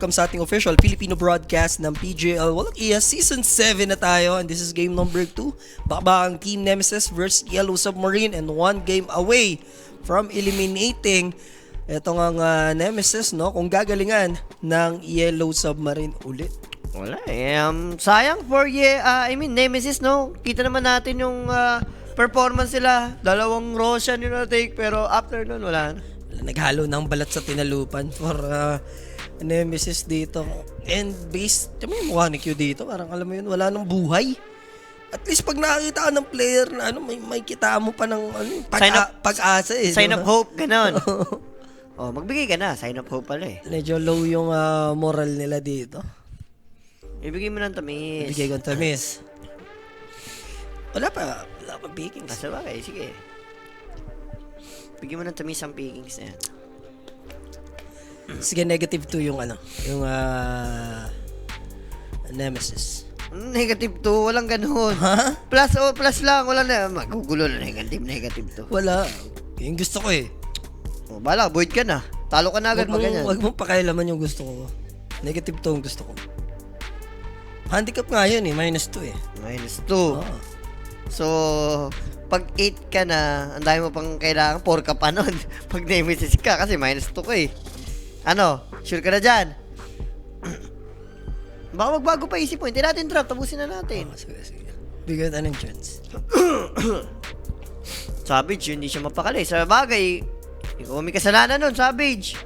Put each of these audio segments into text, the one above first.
Welcome sa ating official Filipino broadcast ng PJL Walang Iya Season 7 na tayo, and this is game number 2. Bakbakang Team Nemesis versus Yellow Submarine, and 1 game away from eliminating etong ang Nemesis, no? Kung gagalingan ng Yellow Submarine ulit. Wala sayang for Nemesis, no? Kita naman natin yung performance nila. 2 Roshan yung na-take, pero after nun, wala na. Naghalo ng balat sa tinalupan for Nemesis dito. And based, yung mukha ni Q dito, parang alam mo yun, wala nang buhay. At least pag nakakita ka ng player na may kita mo pa ng pag-asa eh. Sign of hope, ganon. Magbigay ka na. Sign of hope pala eh. Medyo low yung moral nila dito. Ibigay mo ng tamis. Ibigay ko ng tamis. Wala pa pickings. Nasa bagay, sige. Bigyan mo ng tamis ang pickings na yan. Sige, -2 yung Nemesis. -2, walang ganun. Ha? Plus lang, wala na. Magugulo na negative 2. Wala. Yung gusto ko eh. Bala, void ka na. Talo ka na agad pag ganyan. Huwag mong pakialaman yung gusto ko. -2 yung gusto ko. Handicap nga yun eh, -2 eh. -2. Oh. So, pag 8 ka na, ang dami mo pang kailangan, 4 ka pa nun. Pag Nemesis ka, kasi -2 ka eh. Ano? Sure ka na dyan? Baka magbago pa isip mo. Hindi natin drop. Tapusin na natin. Sige. Bigyan tayo ng chance. Savage, hindi siya mapakali. Sa bagay, ikaw may kasalanan nun, Savage.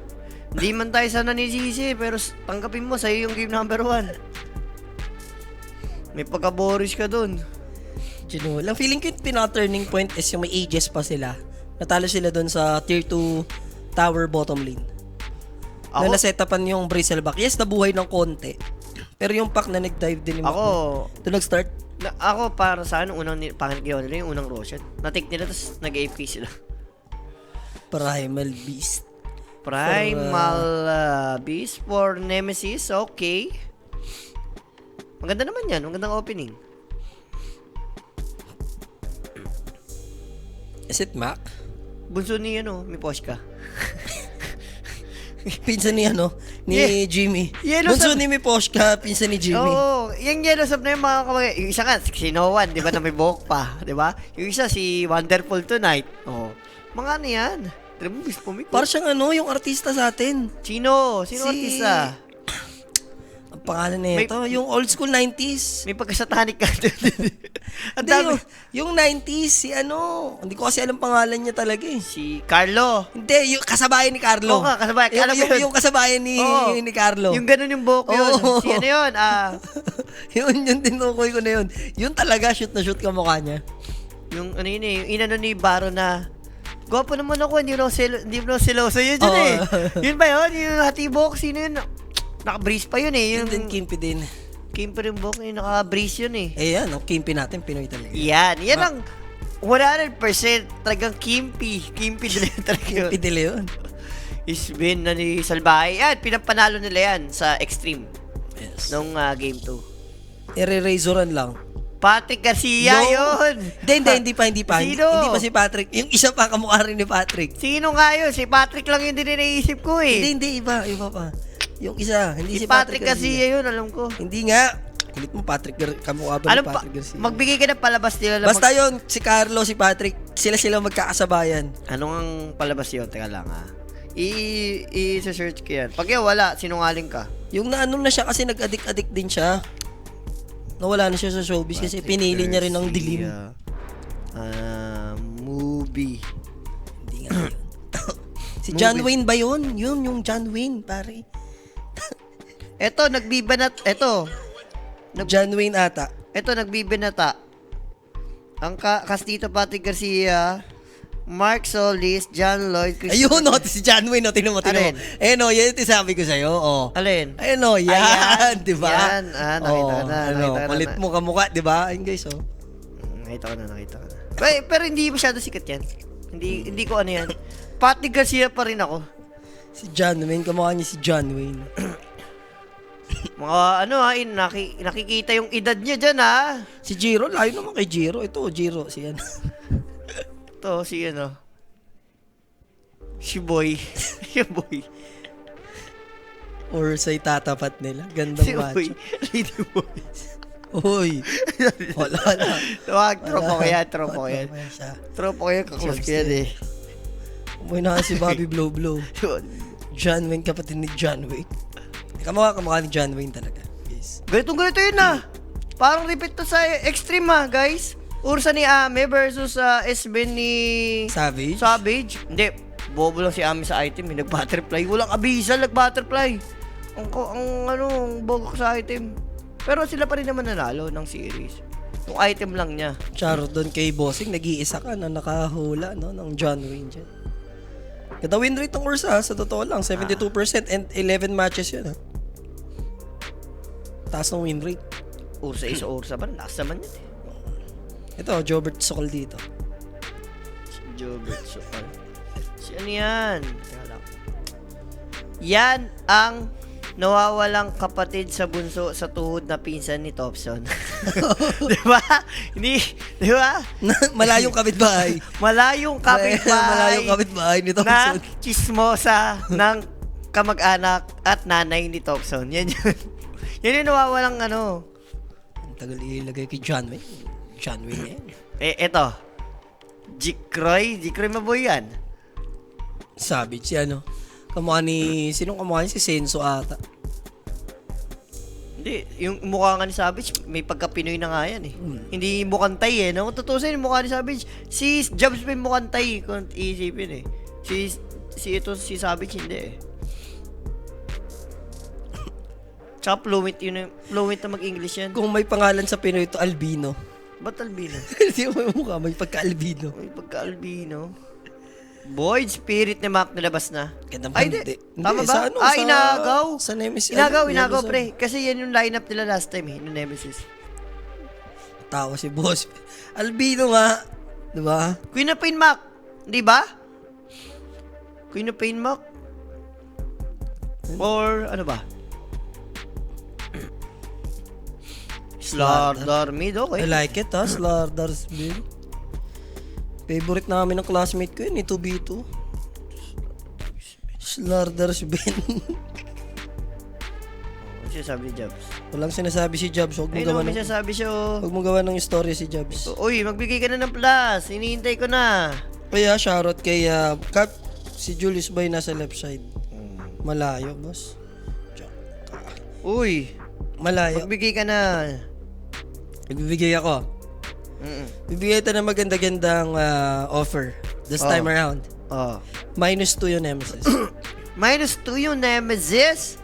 Hindi man tayo sana nisisi, pero tanggapin mo, sa'yo yung game number 1. May pagka-boris ka dun. Lang feeling ko yung pinaka-turning point is yung may ages pa sila. Natalo sila dun sa tier 2 tower bottom lane. Na nasetapan yung Bristleback. Yes, nabuhay ng konti. Pero yung pack na nag-dive din yung doon nag-start. Ako, para sa akin, unang pangalawa nila yung unang Roshan. Na-take nila, tapos nag-AP sila. Primal Beast. Beast for Nemesis, okay. Maganda naman yan, magandang opening. Is it Mac? Bunso ni Miposhka. Pinsan ni Jimmy. Bunso ni Miposhka, pinsan ni Jimmy. Oo, yung Yellow Sub na yung mga kamagay. Yung isa nga, si Noan, di ba, na may buhok pa, di ba? Yung isa, si Wonderful Tonight. Mga ano yan? Parang siyang yung artista sa atin. Sino artista? Ang pangalan nito, yung old school 90s. May pagka-satanic ka doon. Ang dami. Yung 90s, hindi ko kasi alam pangalan niya talaga eh. Si Carlo. Hindi, yung kasabayan ni Carlo. Oo, kasabayan. Yung kasabayan ni Carlo. Yung ganun yung buhok yun. Si ano yun? Yung tinukoy ko na yun. Yun talaga, shoot na shoot ka mukha niya. Yung yung inano ni Baro na, gwapo naman ako, hindi mo siloso yun dyan eh. Yun ba yun? Yung hati buhok, sino yun? Naka-breeze pa yun eh. Yung din Kimpi din. Kimpi rin buhok yun, naka-breeze yun eh. Yan, Kimpi natin, Pinoy talaga. Yan ang 100% talagang Kimpi. Kimpi de Leon talaga yun. Kimpi de Leon. Isbin na ni Salbahay. Yan, pinampanalo nila yan sa Extreme. Yes. Nung Game 2. Ire-razoran lang. Patrick Garcia yun. Hindi pa. Sino? Hindi pa si Patrick. Yung isa pa kamukha rin ni Patrick. Sino nga yun? Si Patrick lang yung diniisip ko eh. Hindi, iba pa. Yung isa, hindi si Patrick Garcia yun, alam ko. Hindi nga. Kulit mo, kamukha ba ni Patrick Garcia? Magbigay ka ng palabas nila. Basta yun, si Carlo, si Patrick, sila magkakasabayan. Anong ang palabas yun? Teka lang i-search ko yan. Pag yan, wala, sinungaling ka. Yung na siya kasi nag-addict din siya. Nawala na siya sa showbiz kasi pinili niya rin ang dilim. Movie. Hindi nga yun. Si John Wayne ba yun? Yun, yung John Wayne, pare. Eto, nagbibanat. John Wayne ata. Eto, nagbibinata. Ang Castito Patrick Garcia, Mark Solis, John Lloyd, Ayun, si John Wayne, tingnan mo. Ayun, yan yung sabi ko sa'yo, Alin? Ayun, yan, di ba? Yan, nakita ko na. Palit mo kamukha, di ba? Ayun guys, Nakita ko na. Pero hindi masyado sikat yan. Hindi ko ano yan. Patrick Garcia pa rin ako. Si John Wayne, kamukha niya si John Wayne. Mga nakikita yung edad niya dyan Si Jiro, layo naman kay Jiro. Ito, Jiro, siyan. Ito, si Si Boy. Si Boy. Ursa itatapat nila. Gandang Si macho. Uy, Lady Boys. Uy. Wala na. Wag, tropo ko yan, tropo ko yan. Tropa siya. Tropo ko yan, kaklose ko yan eh. Umuwi na si Bobby Blow Blow. John Wayne, kapatid ni John Wayne. Kamukha ni John Wayne talaga. Yes. Ganito yun ah. Parang repeat to sa Extreme guys. Ursa ni Ame versus S-Ben ni Savage? Savage. Hindi, bobo lang si Ame sa item. Nag-butterfly. Walang abisal, nag-butterfly. Ang bogo sa item. Pero sila pa rin naman nanalo ng series. Yung item lang niya. Charot doon kay Bossing, nag-iisa ka na nakahula no, ng John Wayne dyan. Ganda win rate ng Ursa, sa totoo lang. 72% and 11 matches yun. Ha? Taas ng win rate. Ursa is Ursa pa rin. Lakas naman yun eh. Ito, Jobert Sokol dito. Si Jobert Sokol. Si ano yan? Teka lang. Yan ang nawawalang kapatid sa bunso sa tuhod na pinsan ni Thompson. Di ba? Hindi, di ba? Malayong kapitbahay. Malayong kapitbahay. Malayong kapitbahay ni Na Thompson. chismosa ng kamag-anak at nanay ni Thompson. Yan yun. Yan yung nawawalang ano. Ang tagal ilagay kay John Wayne. John Wayne yan. Eto. Jikroy maboy yan. Savage si ano. Sinong kamukha niya? Si Senso ata. Hindi, yung mukha nga ni Savage, may pagka-Pinoy na nga yan eh. Hindi mukhang Tay eh. No? Kung tutusin, yung mukha ni Savage, si Jobs may mukhang Tay kung iisipin eh. Si Savage hindi eh. Tsaka fluent na mag-English yan. Kung may pangalan sa Pinoy ito, Albino. Ba't albino? Hindi mo yung mukha, may pagka-albino. May pagka-albino. Void Spirit ni Mac nalabas na. Gandang Ay, hindi. Tama Hindi, ba? sa ano, Inagaw. Sa Nemesis. Inagaw, Yellow Zone. pre. Kasi yan yung lineup nila last time eh, yung Nemesis. Tawa si boss. Albino nga. Diba? Queen of Pain Mac. Di ba? Queen of Pain Mac. Or ano ba? Slardar mid, okay. I like it ha, Slardars Bill. Favorite namin ng classmate ko yun, 2v2. Slardars Bill. Ano sinasabi ni Jobs? Walang sinasabi si Jobs, huwag mo Ay gawa no, may ng... sinasabi siya. Huwag mo gawa ng story si Jobs. Uy, magbigay ka na ng plus. Hinihintay ko na. Kaya shoutout kay Cap, si Julius Bay nasa left side. Malayo, boss. Uy, Malayo. magbigay ka na. Nagbibigay ako. Bibigay ito ng maganda-gandang offer this time around. Oh. -2 yung Nemesis. -2 yung Nemesis.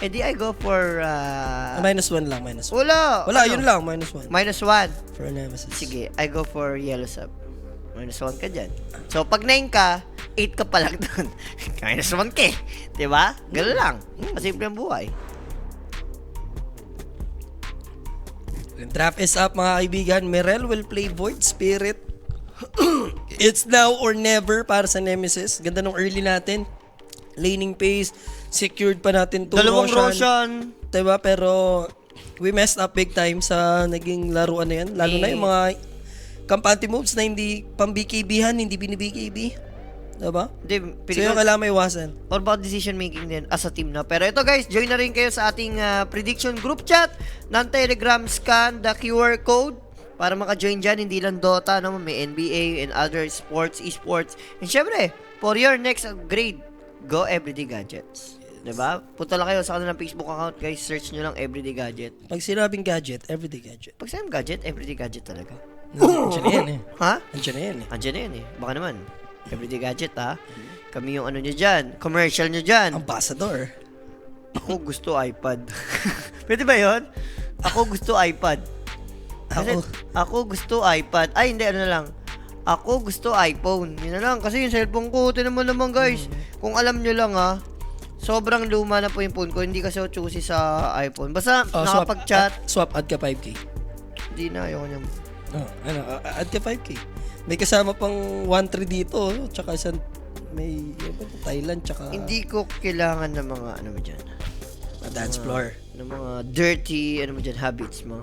Eh di I go for... -1 lang, -1. Wala. Wala, Ano? yun lang, -1. -1. For a Nemesis. Sige, I go for Yellow Sub. -1 ka dyan. So, pag 9 ka, 8 ka pa lang doon. -1 ka eh. Diba? Ganun lang. Kasimple ang buhay. The draft is up mga kaibigan. Merel will play Void Spirit. It's now or never para sa Nemesis. Ganda nung early natin. Laning pace. Secured pa natin 2 Dalawang Roshan. Roshan. Diba? Pero we messed up big time sa naging laruan na yan. Lalo na yung mga kampante moves na hindi pang-BKB-han, hindi bini-BKB. Diba? So yung kailangan may iwasan. Or about decision making din as a team na. Pero ito guys, join na rin kayo sa ating prediction group chat ng Telegram. Scan the QR code para maka-join dyan. Hindi lang Dota, no? May NBA and other sports, esports. And syempre, for your next upgrade, go Everyday Gadgets. Diba? Punta lang kayo sa kanilang Facebook account guys. Search nyo lang Everyday Gadget. Pag sinabing gadget, everyday gadget. Pag sinabing gadget, Everyday Gadget talaga. Andiyan na yan eh. Ha? Andiyan na yan eh. Andiyan na yan eh. Baka naman. Everyday Gadget ha. Kami yung ano nyo dyan. Commercial nyo dyan. Ambassador. Ako gusto iPad. Pwede ba yun? Ako gusto iPad. Kasi ako gusto iPad. Ay, hindi. Ano na lang. Ako gusto iPhone. Yun na lang. Kasi yung cellphone ko, tinan mo naman guys. Kung alam nyo lang ha, sobrang luma na po yung phone ko. Hindi kasi ako choosy sa iPhone. Basta nakapag-chat. Swap, add ka 5K. Hindi na. Ayoko niya. Add ka 5K. May kasama pang 1-3 dito. Tsaka isang may Thailand. Tsaka Hindi ko kailangan ng mga ano mo dyan. dance floor. Ng mga dirty, ano mo dyan, habits mo.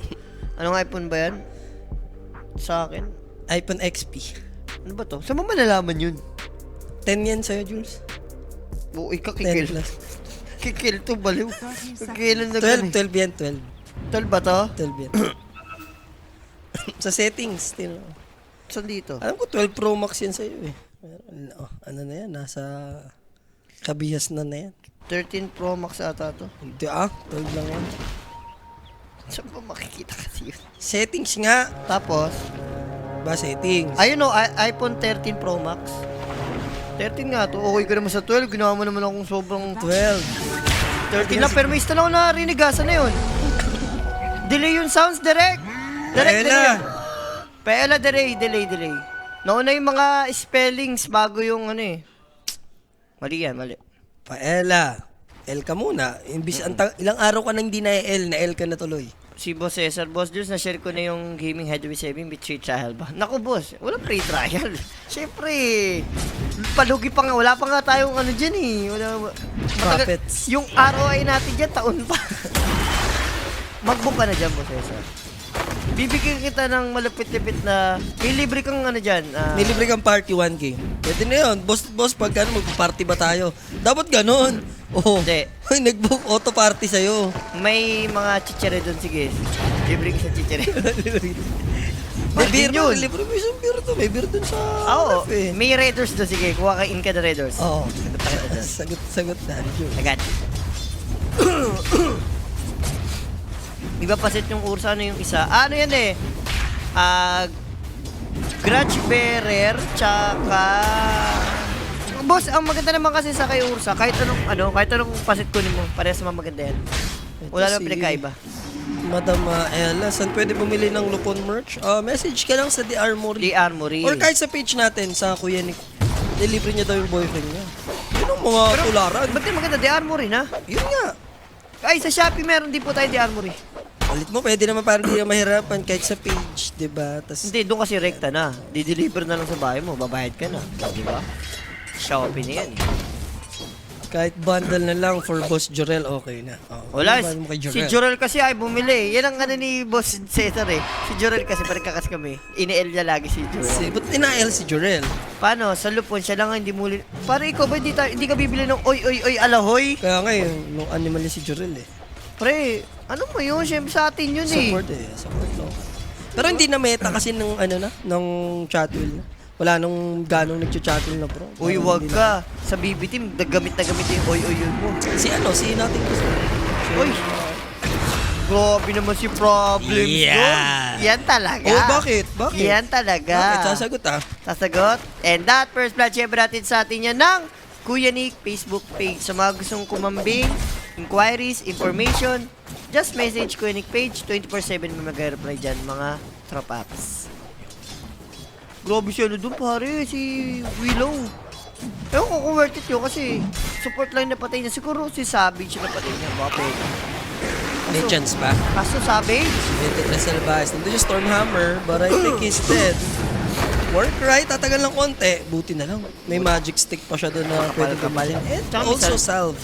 Anong iPhone ba yan? Sa akin? iPhone XP. Ano ba to? Saan mo malalaman yun? 10 yan sa'yo, Jules. Buoy ka 10 kikil. plus. Kikil to, baliw. Kikilan na 12, ganun. 12 yan, 12. 12 ba to? 12 yan. Sa settings, tino. Saan dito? Alam ko 12 Pro Max yan sa'yo eh. Pero, ano na yan, nasa kabihas na yan. 13 Pro Max ata to. Hindi 12 lang yan. Saan ba makikita kasi yun? Settings nga. Tapos, Ba, settings. ayun o, iPhone 13 Pro Max. 13 nga to. Okay ka naman sa 12. Ginawa mo naman akong sobrang 12. 13 lang. Pero may isa lang ako narinig. Asa na yun? Delay yung sounds, direct. Direct, delay. Paela, delay. Nauna yung mga spellings bago yung ano eh. Mali yan, mali. Paela. L ka muna. Imbis, ilang araw ka nang hindi na L, na L ka na tuloy. Si Boss Cesar, Boss Jules, na-share ko na yung gaming head with 7 with free trial ba? Naku, boss, walang free trial. Siyempre, palugi pa nga, wala pa nga tayong ano dyan eh. Profits. Yung ROI natin dyan, taon pa. Mag-book ka na dyan, Boss Cesar. Bibigyan kita ng malupit-lipit na, may libre kang ano dyan. May libre kang party 1 game. Pwede na yun. Boss, pagka mag-party ba tayo? Dapat ganun. Oo. Hindi. Ay, nag-book auto party sa'yo. May mga chichare doon, sige. Libre ka sa chichare. May Bakit beer yun? doon. Libre mo isang beer to. May beer doon sa Oo, ref eh. may Raiders doon, sige. Kuha ka in ka na Raiders. Oo. Sagot na kita dyan. Sagot na. Agad. Di ba pasit yung ursa, ano yung isa? Ano yan eh? Grudge Bearer, tsaka... Boss, ang maganda naman kasi sa kay ursa, kahit anong pasit kunin mo, parehas naman maganda yan. Wala naman pinagkaiba. Madam Ella, saan pwede bumili ng Lupon merch? Message ka lang sa The Armory. The Armory. Or kahit sa page natin, sa Kuya Nick. Deliver niya daw yung boyfriend niya. Yun ang mga tularan. Ba't yung maganda? The Armory na? Yun nga. Ay, sa Shopee meron din po tayo The Armory. Palit mo, pwede naman parang di na mahirapan kahit sa page, diba? Tas, Hindi, doon kasi rekta na. Di-deliver na lang sa bahay mo, babayad ka na. Di ba? Shopee na yan eh. kahit bundle na lang for Boss Jorel, okay na. Wala, ano ba mo kay si Jorel kasi ay bumili. Yan ang ano ni Boss Cesar eh. Si Jorel kasi parang kami. Ine-L niya lagi si Jorel. Ba't ina-L si Jorel? Paano? Sa Lupon, siya lang ang hindi muli. Para ikaw ba hindi ka bibili ng oy alahoy? Kaya nga yun, nung animal ni si Jorel eh. Pre, ano mo yun? Siyempre sa atin yun eh. Support lang. Pero hindi na meta kasi nung nung chatwheel na. Wala nung ganong nagchat-chatwheel na bro. Uy, wag ka. Sa BB team, gamit na gamit yung oy yun mo. Si natin gusto. Uy! Grabe naman si Problems Yeah. doon. Yan talaga. Oh, bakit? Yan talaga. Bakit? Sasagot Sasagot. And that first blood, syempre natin sa atin yan ng Kuya Nick Facebook page. Sa mga gustong kumambing, inquiries, information, just message Kuya Nick page. 24/7 may mag-reply dyan, mga tropaps. Grabe siya doon pare, si Willow. Ewan ko kung worth it yun kasi support line na patay niya. Siguro si Savage na patay niya. Bakit? May chance pa. Kaso Savage? Vinted na Salvaz. Nandun yung Stormhammer, but I think he's dead. Work right, tatagal lang konti. Buti na lang. May magic stick pa siya doon na pwede gamitin. And Tsaka also minsan- salve.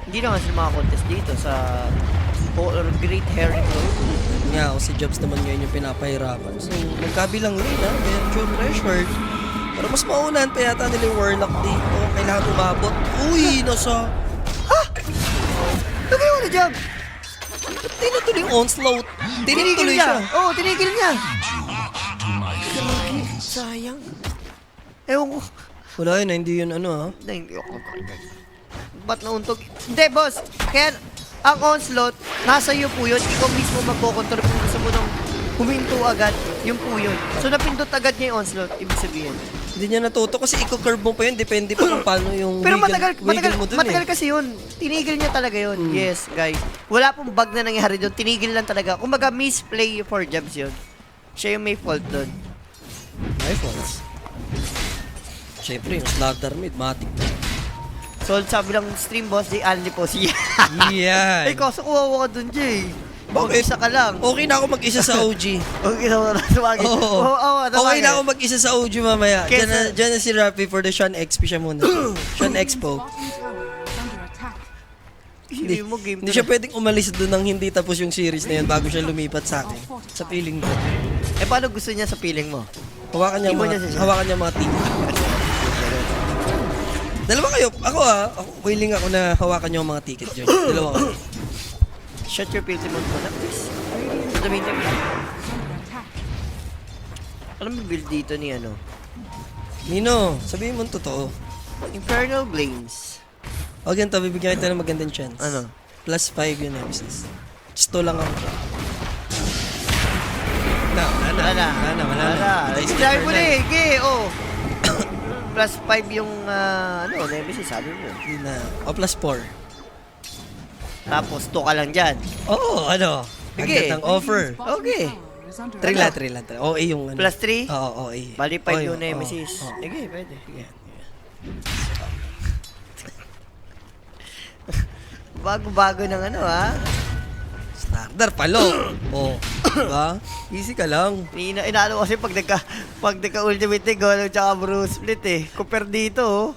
Hindi naman sila mga contest dito sa Great Harry Road. Nga, si Jobs naman ngayon yung pinapahirapan. So, magkabilang lane ha, medyo pressured. Pero mas maunahan pa yata nila yung Warlock dito. Kailangan umabot. Uy, nasa... Lagay mo na jump! Tinatuloy yung onslaught. Tinituloy siya. Oo, tinigil niya. Sayang. Ewan ko. Wala yun, hindi yun ha. Hindi ako. Ba't nauntog? Hindi, boss. Kaya, ang onslaught, nasa iyo po yun. Ikaw mismo magkocontrol kung gusto mo nang huminto agad. Yun po yun. So, napindot agad niya yung onslaught. Ibig sabihin. Hindi niya natuto kasi i-curve mo pa yun. Depende pa kung paano yung Pero wiggle mo dun matagal kasi yun. Tinigil niya talaga yun. Yes, guys. Wala pong bug na nangyari doon. Tinigil lang talaga. Kumbaga, misplay for jobs yun. Siya yung may fault doon. My faults. Siyempre, yung slaughter mid, matik na. So, sabi lang stream boss, di Anli po siya. Yeah. Ay, kaso kuwawa ka dun, Jay. Bakit? Isa ka lang. Okay na ako mag-isa sa OG. Okay na wala sumagi. Oo. Okay na ako mag- mag-isa sa OG mamaya. Kesa- Diyan na si Rafi for the Sean XP siya muna. Sean Expo. Hindi mo game. Hindi siya pwedeng umalis doon nang hindi tapos yung series na yun bago siya lumipat sa akin. Sa feeling ko. Eh, paano gusto niya sa feeling mo? Hawakan niya Ibon mga, niya siya. hawakan niya mga team. Dalawa kayo. Ako willing ako na hawakan yung mga ticket dyan. Dalawa kayo. Shut your filthy mouth muna, please. Sa meantime, alam mo build dito ni ano? Nino, sabihin mo ang totoo. Infernal Blames. O ganito, bibigyan kita ng magandang chance. Ano? +5 yun, Nemesis. Just 2 lang ako. Wala na. Sabi mo na eh, okay, oh. +5 yung, Nemesis, sabi mo. Hindi na. O +4. Tapos, 2 ka lang dyan. Oo, ano? Sige. Agad ang offer. Okay. 3 lang. OA yung ano. +3? Oo, OA. Bali 5 Oo, yung oo, Nemesis. oo. Sige, pwede. Sige. Bago-bago ng ano, ha? Starter palo. Diba? Easy ka lang. Inaano kasi pag nagka-ultimate eh, Golo tsaka Bruce Split eh. Compare dito, oh.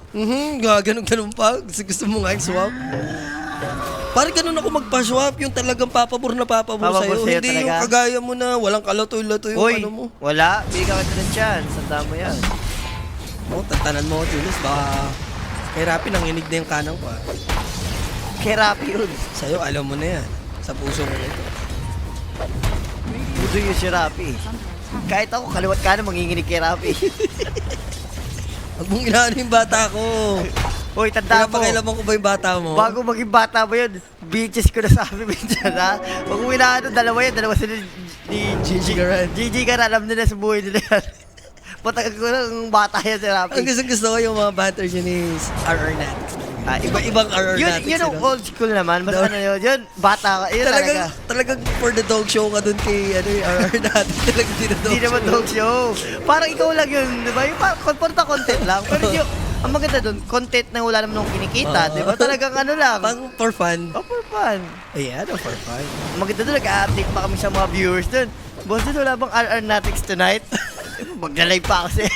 Ganun pa. Gusto mo nga yung swap. Parang ganun ako magpa-swap. Yung talagang papabor Papabor sa'yo. sa'yo Hindi talaga? yung kagaya mo na walang kalatoy-lato yung Uy, ano mo. wala. Bigyan kita ng chance. Sanda mo yan. Tatanan mo, Julius. Baka kay Rapi nanginig na yung kanang ko. Kay Rapi yun. Sa'yo, alam mo na yan. Sa puso mo na ito. Budo yung si Rapi. Kahit ako, kaliwat ka na manginginig kay Rapi. Huwag mong ilaano yung bata ko. Uy, tanda mo. Pinapakilaman ko ba yung bata mo? Bago maging bata mo yun, bitches ko na sabi minsan, ha? Huwag mo inaano, dalawa sila ni Gigi Garan. Gigi Garan, alam nila sa buhay nila yan. Patagal ko lang bata yan si Rapi. Ang gusto ko yung mga batters yun is RR Natics. Iba-ibang RR Natics. Yun ang old school naman. Mas ano yun, bata ka. Yun talaga. Talagang for the dog show ka dun kay RR Natics. Talagang Hindi naman dog show. Parang ikaw lang yun, di ba? Yung parang content lang. Pero yung, ang maganda dun, content na wala naman akong kinikita, di ba? Talagang ano lang. Pang for fun. Oh, for fun. Ayan, for fun. Ang maganda dun, nag-update pa kami sa mga viewers dun. Boss, dun wala bang RR Natics tonight? Magla-live pa ako sa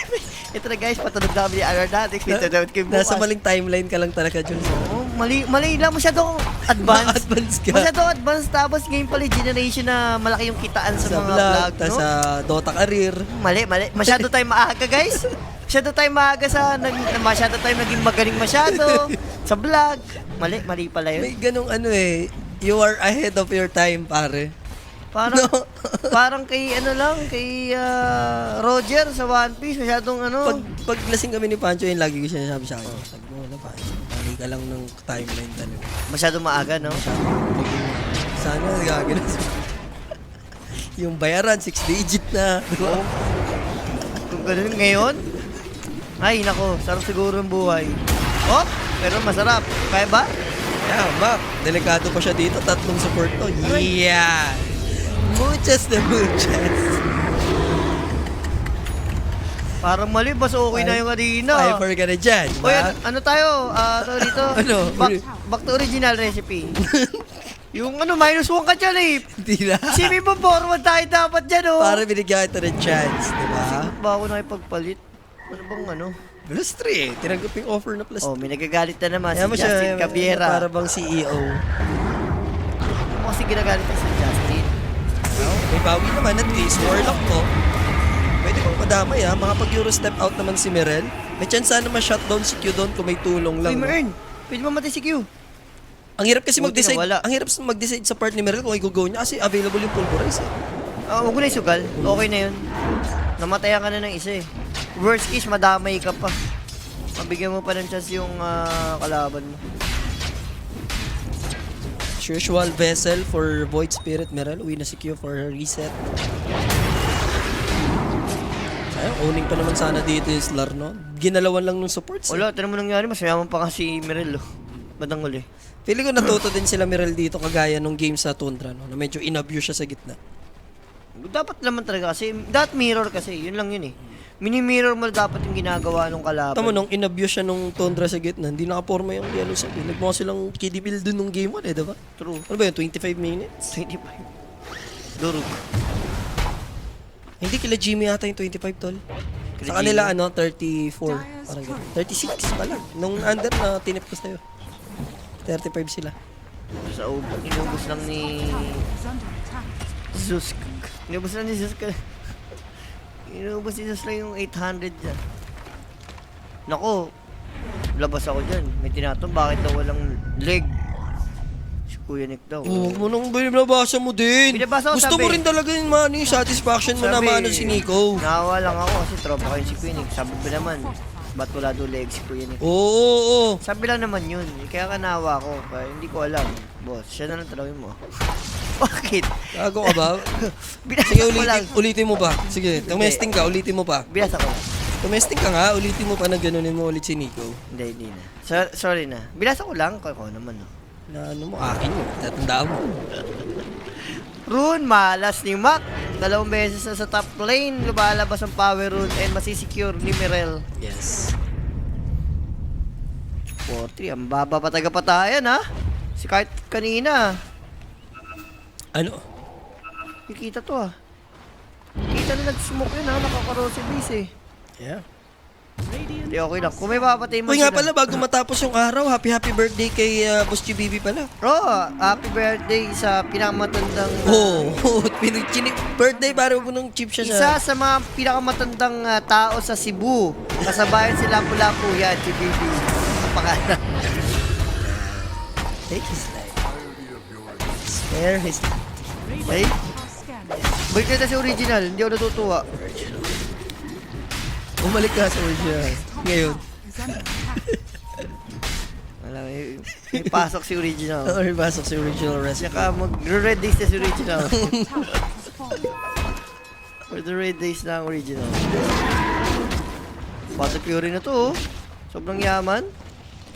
ito na guys, patulog na kami ni RR Natics. Pinatanood ko yung bukas. Nasa maling timeline ka lang talaga, Jules. Oo, mali lang. Masyadong advanced. Ma-advance ka. Masyadong advanced. Tapos ngayon pala yung generation na malaki yung kitaan sa mga vlog, no? Sa Dota career. Mali. Masyado tayo maaga, guys. Masyado tayo maaga masyado tayo naging magaling masyado sa vlog. Mali pala yun. May ganong you are ahead of your time, pare. Parang, parang kay Roger sa One Piece, masyadong Pag lasing kami ni Pancho, yung lagi ko siya nasabi sa akin. Sabi mo, Pancho, mali ka lang ng timeline talaga. masyadong maaga, no? Sana gagawin yung bayaran, 6 digit na. Diba? Kung ganun ngayon, ay nako, sarap siguro ng buhay. Oh, pero masarap. Kaya ba? Yeah, Mac, delikado pa siya dito. 3 support to. Yeah! Muchas na muchas. Parang mali, bas okay na yung kanina. Piper ka na dyan, Oy, ba? ano tayo? Tawag dito? Ano? Back to original recipe. Yung -1 ka dyan eh. Hindi na. Isipin mo, forward tayo dapat dyan oh. Para binigyan kita ng chance, di ba? Ba ako nakipagpalit? Ano bang ano? +3 eh. Tinanggap yung offer na +3. Oh, may nagagalit na naman Kaya si mo siya, Justin Cabiera. para bang CEO. Ano kasi ginagalit na si Justin? May bawi naman at least. Warlock ko. Pwede kong madamay ha. Makapag-Euro step out naman si Mirel. May chance sana ma-shutdown si Q doon kung may tulong lang. Uy, no? Mern, pwede mo matay si Q. Ang hirap kasi Buti mag-decide. na wala. Ang hirap mag-decide sa part ni Mirel kung i-go niya kasi available yung pulverize eh. Huwag mo na isugal. Okay na yun. Namatayan ka na ng isa eh. Worst case, madamay ka pa. Mabigyan mo pa ng chance yung kalaban mo. Usual vessel for Void Spirit Mirel. Uwi na si Q for her reset. Sayang, owning pa naman sana dito yung Slar, no? Ginalawan lang ng supports. Wala, tinan mo nangyari. Mas mayaman pa kasi Mirel, oh. Badang uli. Feeling ko natuto din sila Mirel dito kagaya nung game sa Tundra, no? Na medyo in-abuse siya sa gitna. Dapat naman talaga kasi, that mirror kasi, yun lang yun eh. Mini-mirror mo dapat yung ginagawa ng kalaban. Tama nung in-abuse siya nung Tundra sa gitna, hindi nakaporma yung yellow sa gitna. Nagmukha silang kiddie build dun nung game 1 eh, diba? True. Ano ba yun, 25 minutes? 25. Durug. Hindi kila Jimmy yata yung 25, tol. Kila Sa kanila, 34. Parang ganun. 36 pala. Nung under na tinip ko sa'yo. 35 sila. Sa inubos lang ni Zeus. Inubos lang ni Zeus ka. Inubos ni Zeus lang yung 800 dyan. Nako, labas ako dyan. May tinatanong, bakit daw walang leg? Si Kuya Nick daw. Huwag mo nang binabasa mo din. Binabasa ko, Gusto sabi. mo rin talaga yung yung satisfaction mo na Sabi, maano si Nico. Naawa lang ako kasi tropa kayo si Kuya Nick. Sabi ba naman, ba't wala daw leg si Kuya Nick? Oo. Sabi lang naman yun. Kaya ka naawa ko. Kaya hindi ko alam. Boss, siya na lang tanawin mo. Bakit? Gago ka ba? Binasa Sige, ko lang. ulitin mo pa. Sige, tumesting ka, ulitin mo pa. Binasa ko lang. Tumesting ka nga, ulitin mo pa na ganunin mo ulit si Nico. Hindi na. Sorry na. Binasa ko lang. Kaya naman, no. Na ano mo, akin mo, tatandaan mo. Rune, malas ni Mac. 2 beses na sa top lane. Lumalabas ang power rune and masisecure ni Mirel. Yes. 4-3. Ang baba pa taga-patayan, ha? Si kahit kanina. Ano? Kikita to, ha? Kita na nag-smoke yun, ha? Nakakaroon si Blaze, eh. Yeah. Hindi, okay lang. Kung may papatay mo Uy nga pala, bago matapos yung araw, happy birthday kay Boss GBB pala. Happy birthday sa pinakamatandang... Birthday para mo nung chip siya Isa sa mga pinakamatandang tao sa Cebu. Kasabayan si Lapu-Lapu. Yan, si Bibi. Kapakanan. Take his life. Spare his Ay? Balik na si original. Hindi ako natutuwa. Bumalik ka sa original. Ngayon. Wala, may pasok si original. Or pasok si original recipe. Saka mag-red days na si original. For the red days na ang original. Bata Fury na to, oh. Sobrang yaman.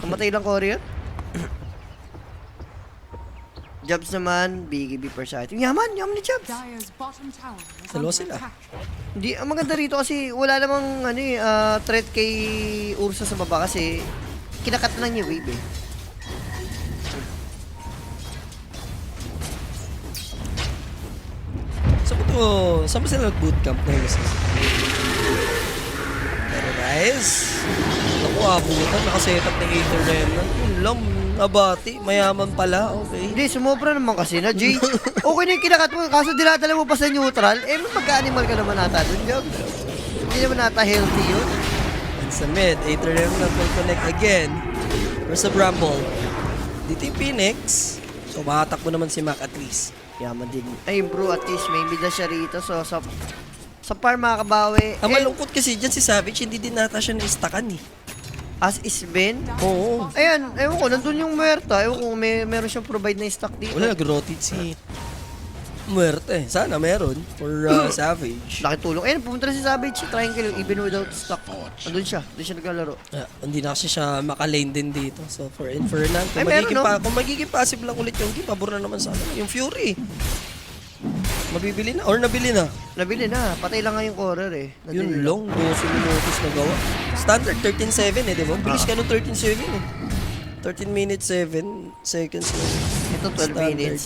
Kamatay lang Korea. Jobs naman, BKB per site. Yung yaman ni Jobs. Dalawa sila. Hindi, ang maganda rito kasi wala namang threat kay Ursa sa baba kasi kinakat lang niya wave, eh. Saan ba sila nag-bootcamp na yun? Pero guys, naku, abutan, nakasetup ng Aether Remnant. Yun lang, nabati, mayaman pala, okay. Hindi, sumobra naman kasi na, Jay. Okay na yung kinakat mo, kaso dinadala mo pa sa neutral, magka-animal ka naman ata dun, Jobs. Hindi naman ata healthy yun. And sa mid, Aether Remnant will connect again. Where's the Bramble? Dito yung Phoenix. So, makatakbo naman si Mac at least. Yaman din. Ay, bro, at least may mida siya rito. So, sa par makakabawi. Ang malungkot kasi dyan si Savage, hindi din nata siya na-stackan eh. As is been. Oo. Ayan, ewan ko, nandun yung Muerta. Ewan ko, meron siyang provide na stock dito. Wala, nag-rotate si Muerte. Sana meron for Savage. Laki tulong. Ayan, pumunta na si Savage. Triangle, even without stock. Andun siya. Doon siya naglalaro. Hindi na kasi siya makalane din dito. So, for Infernal, Ay, meron, no? kung magiging passive lang ulit yung game, pabor na naman sana. Yung Fury. Mabibili na, or nabili na. Nabili na. Patay lang nga yung corer, eh. Yun long, 12 minutos na gawa. Standard, 13-7 eh, di ba? Bilis ka nung 13-7 eh. 13 minutes, 7 seconds lang. Ito, 12 Standard. minutes.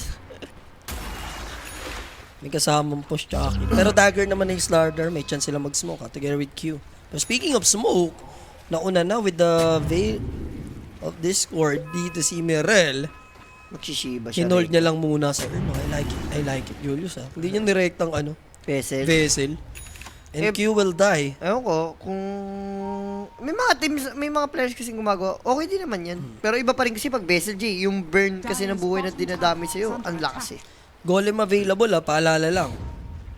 May kasamang push tsaka kill. Pero dagger naman na yung Slardar, may chance sila mag-smoke together with Q. But speaking of smoke, nauna na with the Veil of Discord dito si Mirel. Magsishiba siya. Hinold niya lang muna sa I like it, Julius ha. Hindi niya direktang vessel. And Q will die. Ewan ko, kung... May mga teams, may mga players kasi gumagawa, okay din naman yan. Pero iba pa rin kasi pag Vessel J, yung burn kasi na buhay na dinadami sa'yo, ang lakas eh. Golem available paalala lang.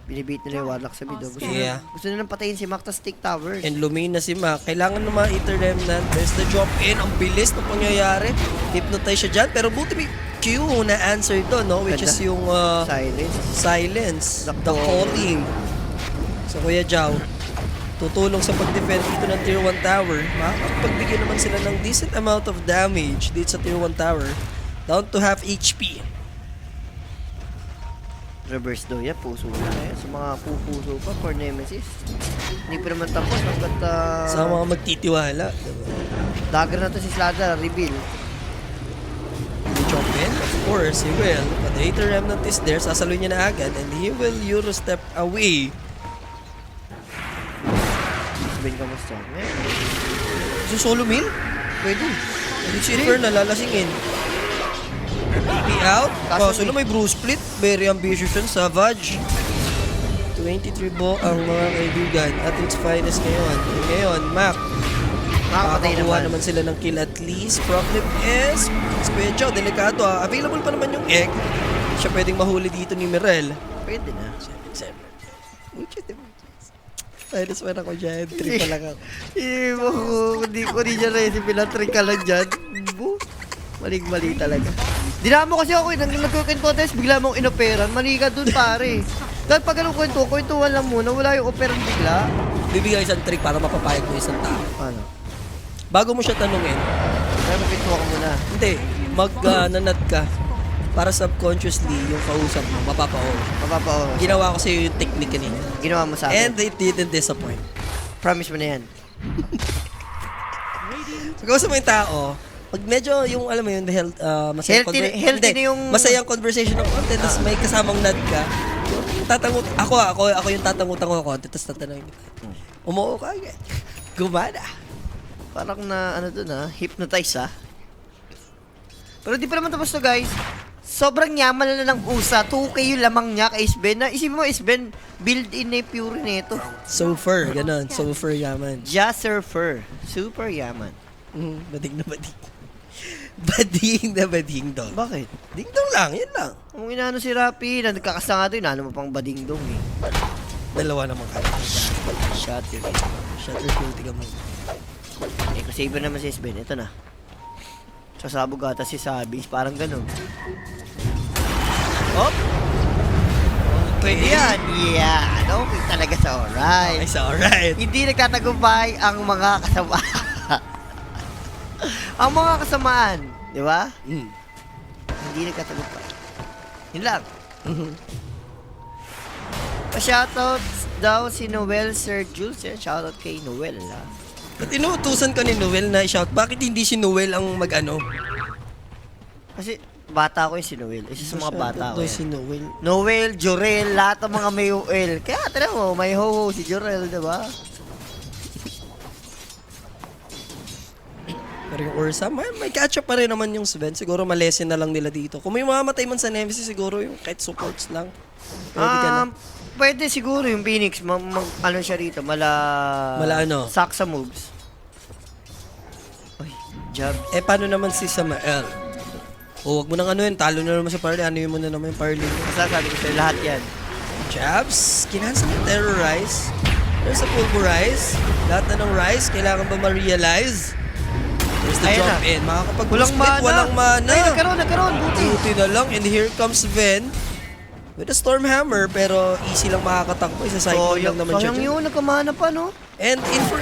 Binibit nila yung Warlock sa mid. Yeah. Gusto nilang patayin si Mac, tas take towers. And lumina si Mac. Kailangan ng mga Aether Remnant. There's the jump in. Ang bilis ng pangyayari. Hypnotize siya dyan. Pero buti may Q na answer doon, no? Which is yung silence. The calling. So, Kuya Jao, tutulong sa pag-defend dito ng Tier 1 Tower. Makakapagbigyan naman sila ng decent amount of damage dito sa Tier 1 Tower. Down to half HP. Reverse daw yan, puso na yan. Sa mga pupuso pa for Nemesis. Hindi pa naman tapos hanggat... Sa mga magtitiwala. Diba? Dagger na to si Slada, reveal. Jump in? Of course, he will. But the Aether Remnant is there. Sasaluin niya na agad. And he will Euro-step away. Ben kamusta? So, solo mill? Pwede. Hindi si Infernal lalasingin. TP out. Kaso may Bruce Split. Very ambitious yun. Savage. 23 ang mga kaibigan at its finest ngayon. Ngayon, Mac. Makakapatay Makakuha naman. naman sila ng kill at least. Problem is, Squid Chow, delikado Available pa naman yung egg. Siya pwedeng mahuli dito ni Mirel. Pwede na. Minus 1 ako dyan. 3 pa lang ako. Hindi ko rin dyan recipe lang. Trick ka lang dyan. Maling-mali talaga. Dinamo kasi ako nang nagkukwento-test, bigla mong inoperan. Mali ka dun, pare. Dahil pag anong kwentuhan lang muna, wala yung operan bigla. Bibigay isang trick para mapapayag mo isang tao. Ano? Bago mo siya tanungin, Kaya magkwentuhan ka muna. hindi, nanad ka para subconsciously yung kausap mo, mapapa-all. Mapapao. Ginawa ko sa'yo yung technique kanina. Ginawa mo sa And akin. it didn't disappoint. Promise mo na yan. So, kausap mo yung tao, pag medyo yung, alam mo yun, masayang Healthy na yung- masayang conversation ng konti, tapos may kasamang nod ka, ako yung tatangutan ko ng konti, tapos tatanungin kita. Umuo ka agad. Gumana. Parang na, hypnotize Pero di pa naman tapos to, guys. Sobrang yaman na ng USA. 2K yung lamang niya kay Sven. Na, isipin mo, Sven, build-in na yung pure nito. Surfer, ganun. Surfer yaman. Just surfer. Super yaman. Bading na bading. Bading na bading dong. Bakit? Ding dong lang, yun lang. Kung inaano si Rapi, nagkakasta nga ito, inaano mo pang bading-dong eh. Dalawa naman ka. Shot yun. Shutter filter ka mo. Eh, kung save naman si Sven, ito na. Sasabog ata si Sabi, parang ganun. Hop! Pwede yan. Yan. Okay talaga sa alright. Okay, so alright. Hindi nagtatagumpay ang mga kasama. Ang mga kasamaan, di ba? Hindi nagtatagumpay. Yun lang. Pa-shoutout daw si Noel Sir Jules. Shoutout kay Noel. Ba't inuutusan ka ni Noel na i-shout? Bakit hindi si Noel ang mag-ano? Kasi bata ko yung si Noel. Isa sa mga bata ko Ito yan. si Noel. Noel, Jorel, lahat ng mga may UL. Kaya tala mo, may ho-ho si Jorel, di ba? Pero yung Ursa, may catch up pa rin naman yung Sven. Siguro malesen na lang nila dito. Kung may mamatay man sa Nemesis, siguro yung kahit supports lang. Pwede ka na. Pwede siguro yung Phoenix, ano siya rito, Mala ano? saksa moves. Uy, jab. Eh, paano naman si Samael? O, wag mo nang ano yun. Talo na naman sa parley. Ano yun mo na naman yung parley mo? Masasabi ko sa'yo, lahat yan. Jabs, kinansel yung terrorize. There's a pulverize. Lahat na ng rise, kailangan ba ma-realize? There's the Ayan jump na. in. Makakapag-split, Walang mana. walang mana. Ay, nagkaroon, buti. Buti na lang. And here comes Ven. With a Stormhammer, pero easy lang makakatakbo. Isa-cycle lang naman siya sayang dyan. yun, nagkamana pa, no? And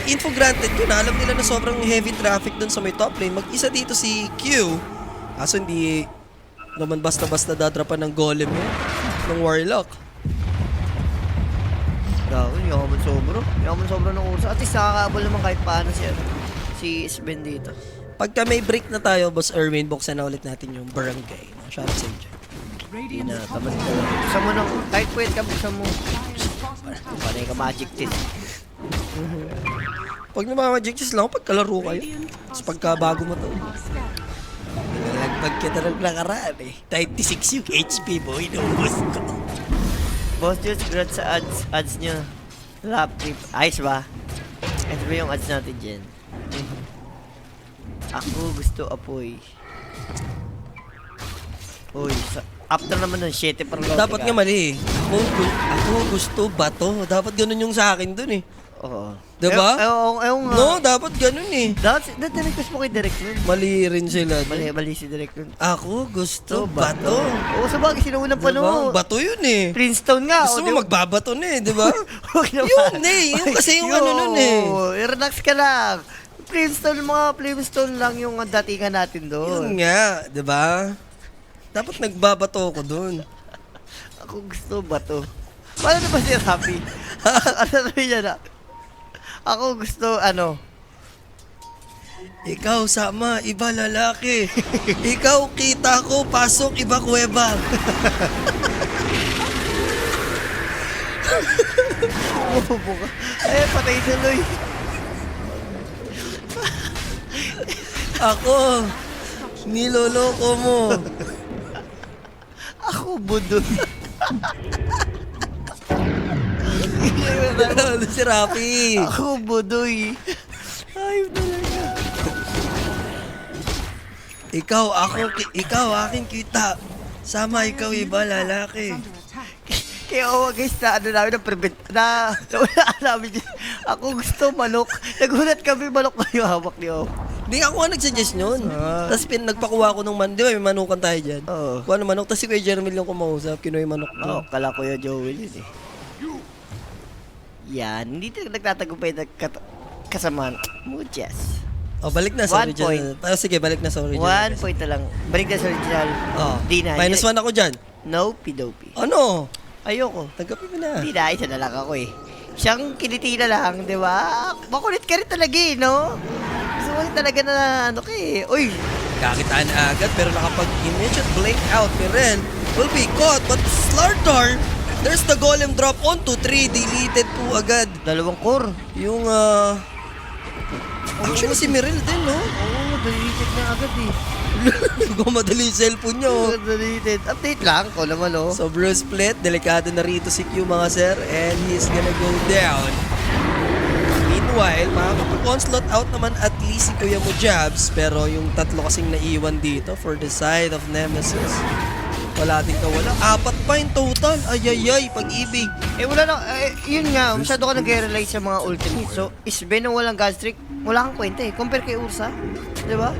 info granted ko na, alam nila na sobrang heavy traffic dun sa may top lane. Mag-isa dito si Q. Kaso hindi naman basta-basta dadrapan ng golem yun. Ng Warlock. Gawin, yaman sobro. Yaman sobro ng Ursa. At least nakakaabol naman kahit paano si Sven dito. Pagka may break na tayo, Boss Erwin, buksan na ulit natin yung barangay. Shoutout sa inyo. Hindi na, tamad ka. Buksan mo ng, kahit pwede ka, buksan mo. Panay ka magic tip. Pag namamagic chess lang, pagkalaro kayo. Tapos pagka bago mo to. Nalagpag kita ng nakaraan eh. 96 yung HP mo, inubos ko. Boss Jules, congrats sa ads nyo. Lap trip. Ayos ba? Ito ba yung ads natin dyan? Ako gusto apoy. Uy, after naman ng 7 parang Dapat nga mali eh. Ako gusto bato. Dapat ganun yung sa akin dun eh. Oo. Diba? Ewan nga. No, dapat ganun eh. Dati request mo kay Direk nun. Mali rin sila. dun. Mali si Direk nun. Ako gusto bato. Oo, sa bagay, sinuunang Diba? panahon. Bato yun eh. Flintstone nga. Gusto mo magbabato na eh, di ba? Huwag naman. Yun eh. Yung kasi yung ano nun eh. Relax ka lang. Flintstone lang yung datingan natin doon. Yun nga, di ba? Dapat nagbabato ko dun. Ako gusto ba to? Paano na ba si Rafi? Ano sabi niya na? Ako gusto, Ikaw, sama, iba lalaki. Ikaw, kita ko, pasok, iba kuweba. Bobo ka. Eh, patay tuloy. Ako, niloloko mo. Ako budol. Si Rafi. Ako budoy. Ayun talaga. Ikaw, akin kita. Sama ikaw iba, lalaki. Kaya guys, na ano namin na prevent na wala namin dyan. Ako gusto manok. Nagulat kami manok na yung hawak ni Owa. Hindi ako nga nagsuggest yun. Tapos nagpakuha ko ng manok. Di ba, may manukan tayo dyan. Oo. Kuha ng manok. Tapos si Kuya Jermel yung kumausap. Kinuha yung manok Oo, ko. kala ko yung Joel yun eh. Yan, hindi nagtatagumpay kasamaan. Muchas. Oh, balik na sa 1 original. point. Sige, balik na sa original. 1 point na lang. Balik na sa original. Oh, Di na. -1 ako dyan. Nope, dope. Ano? Ayoko. Tanggapin mo na. Hindi na, isa na lang ako eh. Siyang kiliti na lang, di ba? Makulit ka rin talaga eh, no? Gusto mo rin talaga na ano ka eh. Uy! Kakitaan agad pero nakapag-image at blink out. Mirel will be caught but Slardar, there's the golem drop onto 3. Deleted po agad. 2 core. Yung actually si Mirel din, no? Oo, deleted na agad eh. Gumadali yung cellphone niya, oh. Deleted. Update lang ko naman, oh. So, Bruce Split, delikado na rito si Q, mga sir, and he's gonna go down. Meanwhile, makakapag-onslaught out naman at least si Kuya mo Jabs, pero yung tatlo kasing naiwan dito for the side of Nemesis. Wala din kawala. 4 pa in total. Ayayay, pag-ibig. Eh, wala na. Yun nga, masyado ka nag-rely sa mga ultimate. So, Isbe nung walang god streak, wala kang kwenta eh. Compare kay Ursa. Di ba?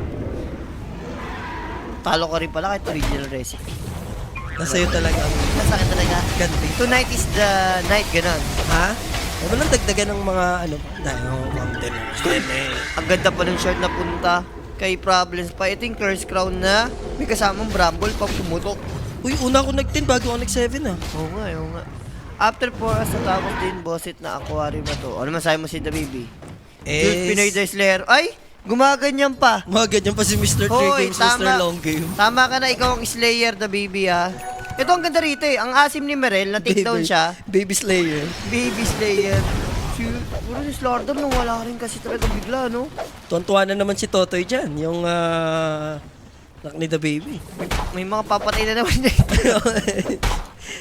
Talo ka rin pala kahit original recipe. Nasa iyo talaga ang Nasa akin talaga. ganti. Tonight is the night, ganun. Ha? Ay, walang dagdagan ng mga ano. Mountain. Ang ganda pa ng short na punta kay Problems pa. Ito yung Curse Crown na may kasamang Bramble pang pumutok. Uy, una ako nag-10 bago ako nag-7 ah. Oo nga, oo nga. After 4 as natapos din, bossit na aquarium na to. Ano masahe mo si The Baby? Jules Pinoy the Slayer. Ay! Gumaganyan pa. Mga ganyan pa si Mr. 3 Hoy, Games, Mr. tama. Long Game. Tama ka na, ikaw ang Slayer, The Baby, ha? Ito ang ganda rito eh. Ang asim ni Merel, na-takedown siya. Baby Slayer. Baby Slayer. Puro si Slaughter nung wala rin kasi talaga bigla, no? Tuwan-tuwa na naman si Totoy dyan. Yung anak ni The Baby. May mga papatay na naman niya.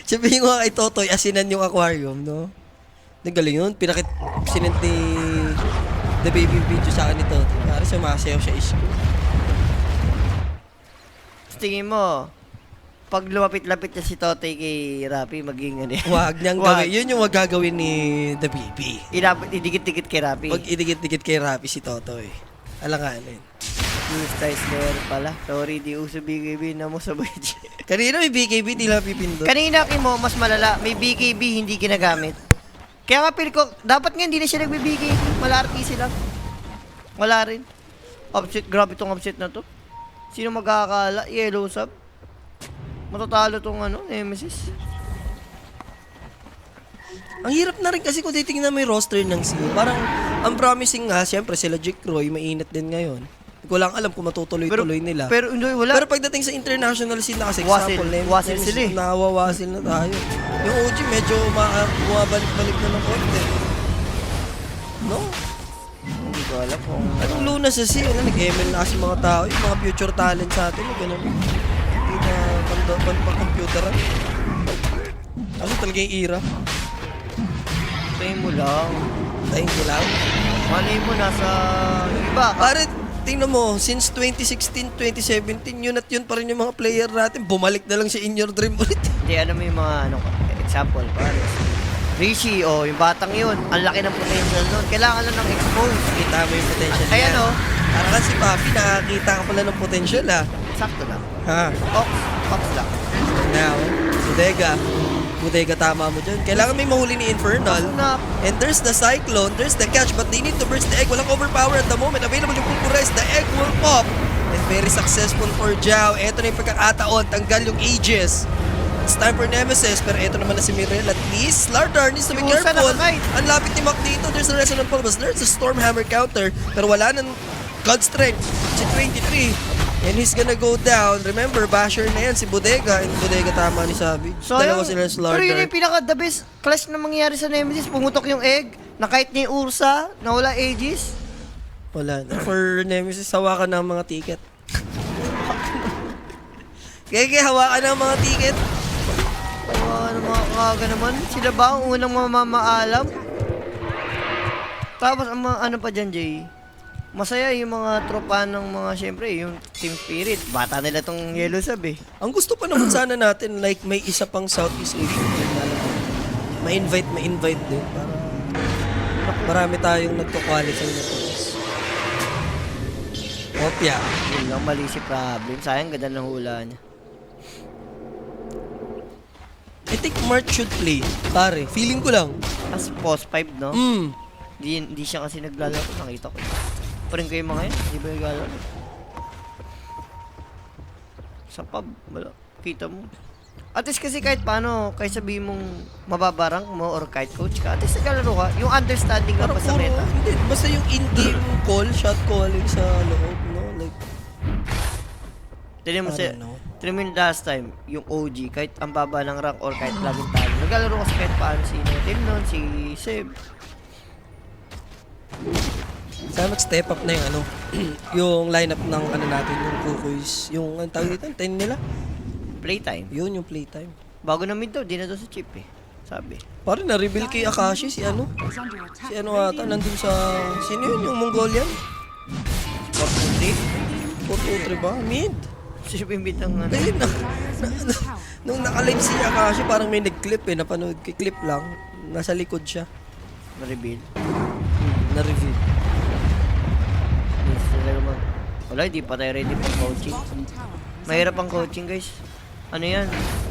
Sabihin ko nga kay Totoy, asinan yung aquarium, no? Nagaling yun. Sinend ni The Baby video sa akin ni Totoy. Para sumasayaw siya isko. Tingin mo, pag lumapit-lapit na si Totoy kay Rapi, maging ano yan? Huwag niyang Wag. gawin. Yun yung wag gagawin ni The Baby. Idikit-dikit kay Rapi. Pag idikit-dikit kay Rapi si Totoy. Alanganin. Blue Stars Slayer pala. Sorry, di uso BKB na mo sabay. Kanina may BKB, di lang pipindot. Kanina Kimo, mas malala, may BKB hindi ginagamit. Kaya nga feel ko, dapat nga hindi na siya nagbe-BKB. Wala RTC lang. Wala rin. Upset, grabe tong upset na to. Sino magkakala? Yellow sub. Matatalo tong Nemesis. Ang hirap na rin kasi kung titingnan mo yung roster ng CEO. Parang, ang promising nga, siyempre sila Jake Roy, mainit din ngayon. Hindi ko lang alam kung matutuloy-tuloy nila. Pero hindi, wala. Pero pagdating sa international scene na kasi, Wasil. example, Wasil sila eh. Nawawasil na tayo. Yung OG medyo bumabalik-balik na ng konti. No? Hindi ko alam kung... Anong luna sa scene? Nag-ML na kasi mga tao. Yung mga future talent sa atin, ganun. Hindi na pang-computeran. Ano talaga yung era? Tingin mo lang. Tayo ko lang. Malay mo nasa iba. Pare, tingnan mo, since 2016, 2017, yun at yun pa rin yung mga player natin. Bumalik na lang siya in your dream ulit. Hindi, ano mo yung mga example, pare. Rishi, yung batang yun. Ang laki ng potential nun. Kailangan lang ng expose. Kita mo yung potential Ayan niya. o. Parang kasi Papi, nakakita ka pala ng potential ah. Sakto lang. Ha? Ox lang. Now, Bodega tama mo dyan. Kailangan may mahuli ni Infernal. Na, And there's the Cyclone, there's the catch, but they need to burst the egg. Walang overpower at the moment. Available yung Pulverize. The egg will pop. And very successful for Jao. Ito na yung pagkakataon. Tanggal yung Aegis. It's time for Nemesis. Pero ito naman na si Mirel. At least, Slardar needs to be Yung Ursa careful. nakakait. Ang lapit ni Mac dito. There's the Resonant Pulvers. There's the Stormhammer counter. Pero wala nang God Strength. Si 23. And he's gonna go down. Remember, basher na yan si Bodega. And Bodega tama ni Sabi. Dalawa sila pero yun Slardar. yung pinaka-the best clash na mangyayari sa Nemesis. Pumutok yung egg. Na kahit ni Ursa, na wala Aegis. Wala na. For Nemesis, hawakan ng mga ticket. Kaya hawakan ng mga ticket. Ano mga kaga naman. Sila ba ang unang mamamaalam? Tapos ang mga ano pa dyan, Jay? Masaya yung mga tropa ng mga, syempre, yung Team Spirit. Bata nila tong Yellow Sub eh. Ang gusto pa naman sana natin, like, may isa pang Southeast Asian team na lang. Ma-invite din. Para marami tayong nagko-qualify na teams. Opya. Yun lang mali si Problem. Sayang, ganda ng hula niya. I think March should play. Pare, feeling ko lang. As post 5, no? Hindi siya kasi naglalaro. Nakita ko. Pa rin kayo mga yan. Hindi ba naglalaro? Sa pub. Wala. Kita mo. At least kasi kahit paano, kahit sabihin mong mababarang mo or kahit coach ka, at least naglalaro ka. Yung understanding ka Parang pa sa meta. hindi, basta yung in-game call, shot calling sa loob, no? Like, Tignan mo I don't know. tignan mo yung last time, yung OG, kahit ang baba ng rank or kahit laging talo. Naglalaro kasi kahit paano si Netil nun, si Seb. sana mag-step up na yung ano, yung lineup ng ano natin, yung Kukoys, yung ang tawag dito, 10 nila. Playtime. Yun yung playtime. Bago na mid daw, di na daw sa chip eh. Sabi. Parang na-reveal kay Akashi si ano? Si ano ata, nandun sa, sino yun, yung Mongolian? 4-3? 4-3 ba? Mid? Si Bimbit ang ano. Ayun na, nung nakalive si Akashi, parang may nag-clip eh, napanood kay clip lang, nasa likod siya. Na-reveal. Na-reveal. Wala, hindi pa tayo ready for coaching. Mahirap ang coaching, guys. Ano yan?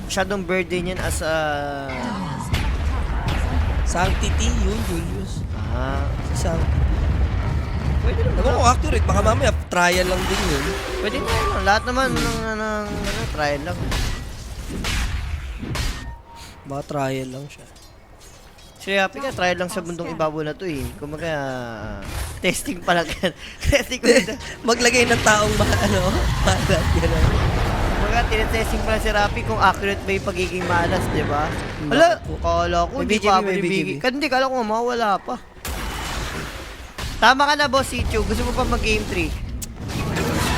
Masyadong birthday niyan as a... Sanctity, yun, Julius. Si Sanctity. Pwede naman. Naman kung accurate, baka mamaya trial lang din yun. Pwede na yun. Lahat naman ng trial lang. Baka trial lang siya. Si Happy ka, trial lang sa bundong ibabaw na to eh. Kumaga, testing pa lang yan. Testing ko dito. Maglagay ng taong malat, gano'n. Kumaga, tinetesting pa lang si Happy kung accurate ba yung pagiging malas, di ba? Hala, kala ko, May hindi BGB, pa may BGB. Hindi, kala ko mawala pa. Tama ka na, Boss Ichu. Gusto mo pa mag-game 3?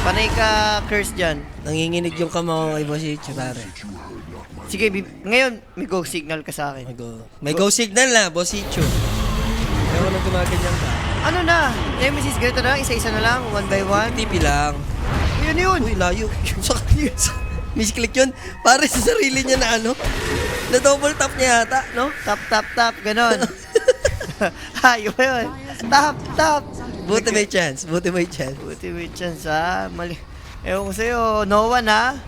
Panay ka curse dyan. Nanginginig yung kamao kay Boss Ichi, pare. Sige, ngayon, may go signal ka sa akin. May go signal na, Boss Ichi. Kaya ko nang gumaganyan ka. Ano na? Nemesis, ganito na lang? Isa-isa na lang? One by one? TP lang. Yun yun! Uy, layo. Misclick yun. Pare sa sarili niya na ano. Na double tap niya yata, no? Tap, tap, tap, ganon. Hayo ba yun? Tap, tap. Buti may chance. Buti may chance. Buti may chance ha. Mali. Ewan ko sa'yo, no one ha?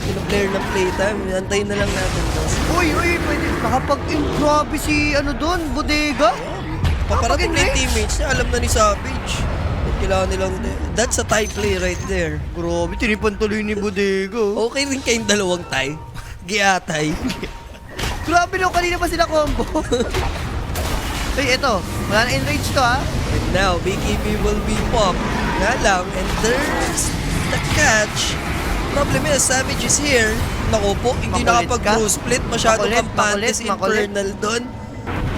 Pino-player ng playtime. Antayin na lang natin, boss. Uy, pwede. Nakapag-grabe si ano doon, bodega. Paparating na yung teammates niya. Alam na ni Savage. At kailangan nilang... That's a tie play right there. Grabe, tinipan tuloy ni bodega. Okay rin kayong dalawang tie. Giatay. Grabe no, kanina pa sila combo. Uy, eto. Wala na enrage to ha. And now, BKB will be popped. Nga lang, and there's the catch. Problem is, Savage is here. Naku po, hindi Makulit nakapag-blue ka? split. Masyadong Makulit, kampantes makulit. infernal doon.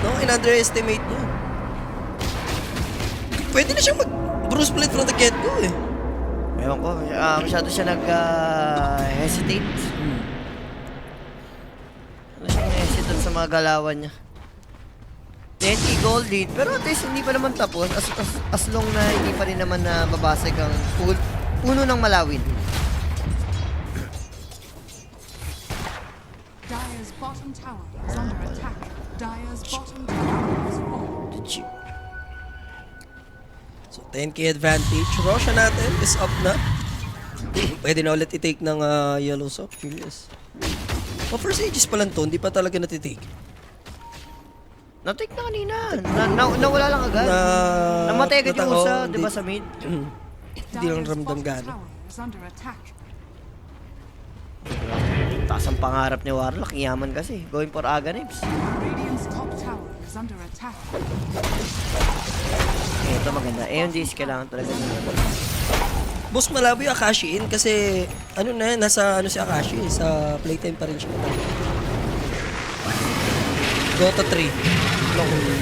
No, in-underestimate niya. Pwede na siyang mag-blue split from the get-go eh. Ewan ko, masyado siya nag-hesitate. Ano siya nag-hesitate sa mga galawan niya. 20 gold lead, pero at least hindi pa naman tapos as long na hindi pa rin naman na babasag ang puno ng Malawin. Dire's bottom tower is under attack. Dire's bottom tower is falling. So, 10k advantage. Roshan natin is up na. Pwede na ulit i-take ng yellow sock. Curious. First ages pa lang to, hindi pa talaga natitake. Na-take na kanina. Nawala lang agad. Namatay agad yung usa, di ba sa mid? Hindi lang ramdam gano'n. Tower is under attack. Taas ang pangarap ni Warlock, yaman kasi. Going for Aganims. Radiant's top tower is under attack. Ito maganda. Yung disc kailangan talaga nila. Boss, malabo yung Akashi in kasi ano na, nasa ano si Akashi, sa playtime pa rin siya. Dota 3.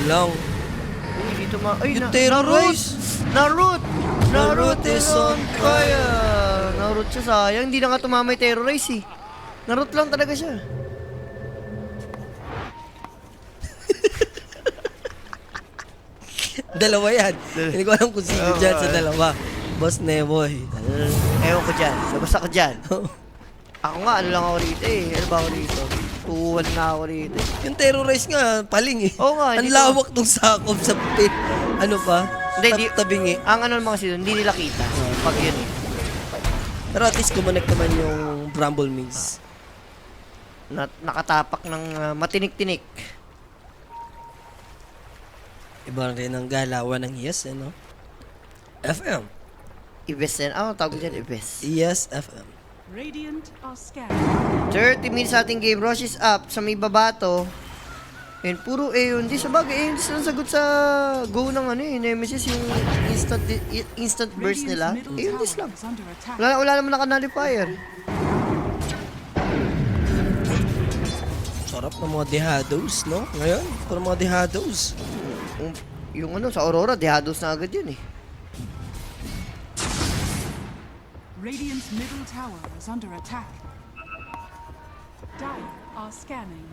Lang. Uy, dito Ay, Yung terrorize! Narut is on fire! Narut siya, sayang. Hindi na nga tumamay terrorize eh. Narut lang talaga siya. Dalawa yan. Hindi ko alam kung sino dyan sa dalawa. Boss Nemoy. Ewan ko dyan. Labas ako dyan. Ako nga, ano lang ako rito eh. Ano ba ako rito? 2-1 na ako rito. Yung terrorize nga, paling eh. Oo nga, Ang hindi lawak ng sakop sa pit. Ano pa? Hindi, Tabingi. Ang ano naman kasi doon, hindi nila kita. Pag yun eh. Pero at least kumonek naman yung Bramble Maze. Nakatapak ng matinik-tinik. Iba rin ang galawan ng Yes, ano? FM. Ibes yan. Ah, tawag dyan, Ibes. Yes, FM. Radiant are scared. 30 minutes sa ating game. Rush is up sa may babato. And puro Aeon. Di sa bagay, Aeon sila sagot sa go ng ano eh, Nemesis, yung instant burst nila. Radiant's middle Aeon tower dis lang. is under attack. Wala naman naka-nullifier. Sarap ng mga dehados, no? Ngayon, para mga dehados. Yung ano, sa Aurora, dehados na agad yun eh. Radiant's middle tower is under attack. Dire are scanning.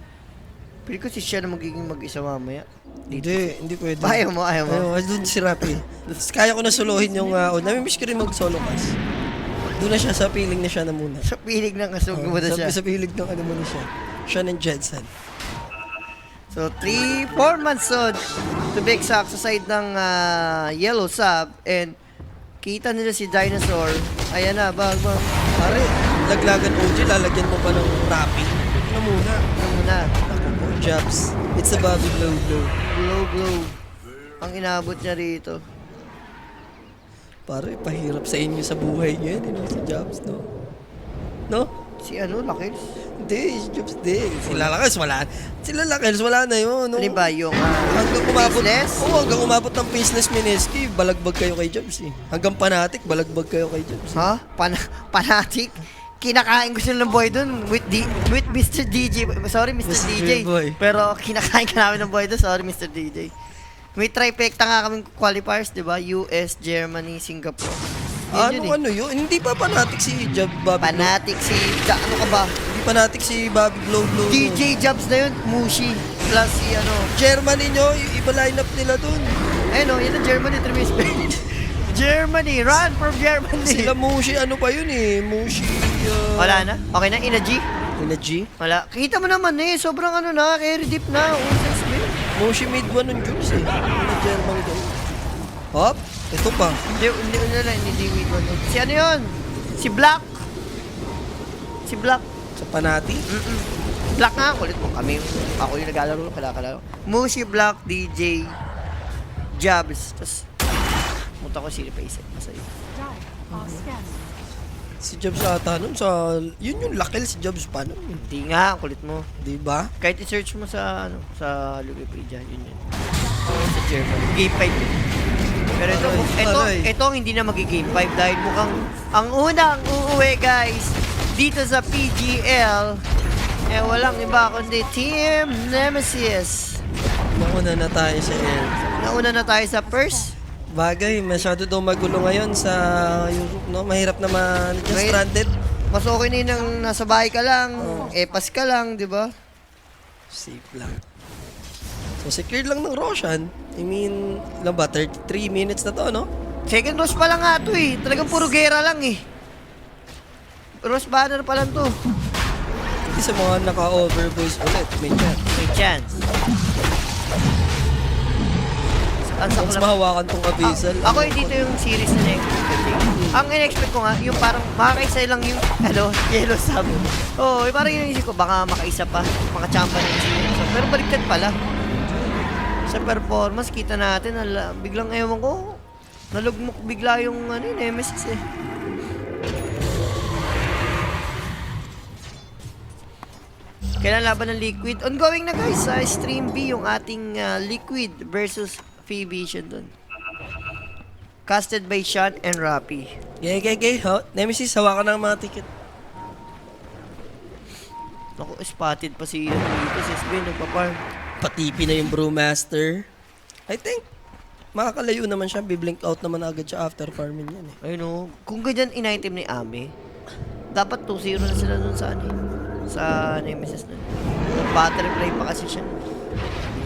Pero kasi siya na magiging mag-isa mamaya. Hindi pwede. Ayaw mo. Ayaw, doon si Rapi. Kaya ko na solohin yung, namimiss ko rin mag-solo pass. Doon na siya, sa piling na siya na muna. Sa pilig ng asog mo na siya. Sa pilig ng ano muna siya. Siya ng Jensen. So, 3-4 months on to be exact sa side ng yellow sub. And kita nila si Dinosaur. Ayan na, bang. Pare, laglagan OG, lalagyan mo pa ng Rapi. Ano muna? Ano muna? Jobs. It's a Bobby Blow. Blow. Ang inabot niya rito. Pare, pahirap sa inyo sa buhay niyo yan, si Jobs, no? No? Si ano, Lakils? Hindi, si Jobs din. Sila Lakels, wala. Sila Lakels, wala na yun, no? Ano ba yung Hanggang umabot, faceless? hanggang umabot ng faceless Mineski, balagbag kayo kay Jobs, eh. Hanggang Fanatic, balagbag kayo kay Jobs. Ha? Panatic? Kinakain ko sila ng boy dun with Mr. DJ. Sorry, Mr. Mr. DJ. Boy. Pero kinakain ka namin ng boy dun. Sorry, Mr. DJ. May trifecta nga kaming qualifiers, di ba? US, Germany, Singapore. Yun yun eh. Ano yun? Hindi pa Fanatic si Job, Bobby Blow. Panatic si... Ano ka ba? Hindi Fanatic si Bobby Blow. DJ Jobs na yun. Mushi. Plus si ano... Germany nyo, iba lineup nila dun. Ayun o, yun ang Germany. Germany! Run from Germany! Sila Mushi, ano pa yun eh? Mushi, Wala na? Okay na? Energy? Energy? Wala. Kita mo naman eh. Sobrang ano na. Carry deep na. Usas mo yun. Mushi made one ng Jules eh. Ano German daw. Hop, ito pa. Hindi wait one. Si ano yun? Si Black. Sa Panati. Black nga, kulit mo kami. Ako yung naglalaro, kalaro. Mushi, Black, DJ, Jobs. Tapos, muta ko sila pa isa. Masaya. Dire are scanning. Si Jobs ata nun sa... Yun yung lakil si Jobs pa nun. Hindi nga, kulit mo. Di ba? Kahit i-search mo sa, sa Wikipedia, yun. Sa German. Game 5. Pero ito ang hindi na magi-game 5 dahil mukhang ang unang uuwi guys dito sa PGL walang iba kundi Team Nemesis. Nauna na tayo sa air. Nauna na tayo sa first. Bagay, masyado daw magulo ngayon sa Europe, no? Mahirap na stranded. Mas okay na yun ang nasa bahay ka lang, epas ka lang, di ba? Safe lang. So, secure lang ng Roshan. I mean, lang ba? 33 minutes na to, no? Second rush pa lang nga to eh. Talagang puro gera lang eh. Rush banner pa lang to. Hindi sa mga naka-overvoice ulit. May chance. May chance. Ang Once sakla. mahawakan tong abyssal. Ako hindi ito yung series na in-expect. Ang in-expect ko nga, yung parang makakaisa lang yung yellow sub. Oo, parang yung isip ko, baka makaisa pa. Makachamba na yung yellow sub. Pero baliktad pala. Sa performance, kita natin, biglang ewan ko, nalugmok bigla yung Nemesis eh. Kailan laban ng Liquid? Ongoing na guys sa Stream B yung ating Liquid versus Vision dun. Casted by Sean and Rapi. Okay. Nemesis, hawakan ng mga ticket. Naku, spotted pa si dito si SB nagpa-farm. Patipi na yung Brewmaster. I think, makakalayo naman siya. Biblink out naman agad siya after farming yan eh. Ayun o. Kung ganyan in-item ni Ame, dapat 2-0 na sila dun sa sa Nemesis na. Battery play pa kasi siya.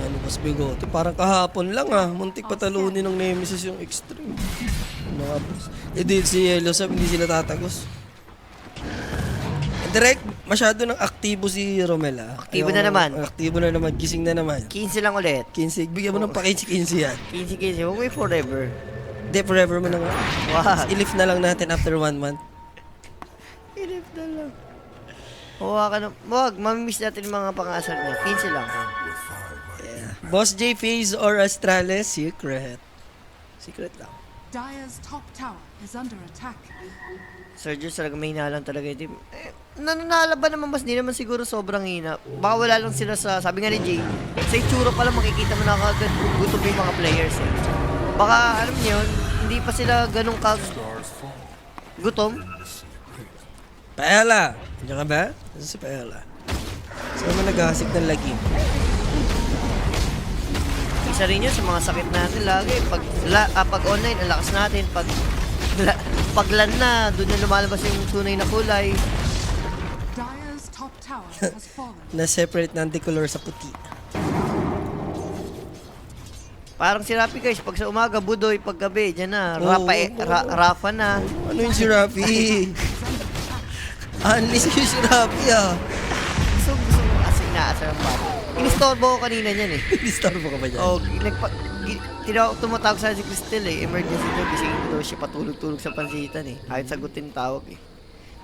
Ano Boss Bigote, parang kahapon lang muntik patalunin ng Nemesis yung extreme. Ano nga boss? Di si Yellow Sub, hindi sila tatagos. Direct, masyado nang aktibo si Romel Aktibo na naman. Aktibo na naman, gising na naman. 15 lang ulit. 15, bigyan mo ng pa-15 yan. 15. Huwag may forever. Hindi, forever mo na nga. Wow. I-lift na lang natin after 1 month. Ilip na lang. Huwag, mamimiss natin yung mga pang-asar niya. 15 lang. Boss J, Phase or Astralis? Secret. Secret lang. Dire's top tower is under attack. Sergius talaga may hinalang talaga yung team. Nananalaban naman mas, di naman siguro sobrang hina. Baka wala lang sila sa, sabi nga ni Jay, sa itsura pa lang makikita mo na kagad kung gutom yung mga players eh. Baka, alam niyo yun, hindi pa sila ganun gutom. Paella! Nandiyan ka ba? Ano si Paella? Saan mo naghahasik ng lagim? Isa rin yun sa mga sakit natin lagi. Pag online, ang lakas natin. Pag LAN na, doon na lumalabas yung tunay na kulay. Dire's top tower has fallen. Na-separate na anti-color sa puti. Parang si Rapi guys, pag sa umaga, Budoy, pag gabi, dyan na. Oo, Rafa na. Ano yung si Rafi? Unleash yung si Rafi Gusto mo kasi inaasar ang bata. Inistorbo ko kanina niyan eh. Disturbo ka ba dyan? Oh, tumatawag sa si Cristel eh. Emergency daw, gisingin ko daw siya patulog-tulog sa pansitan eh. Kahit sagutin tawag eh.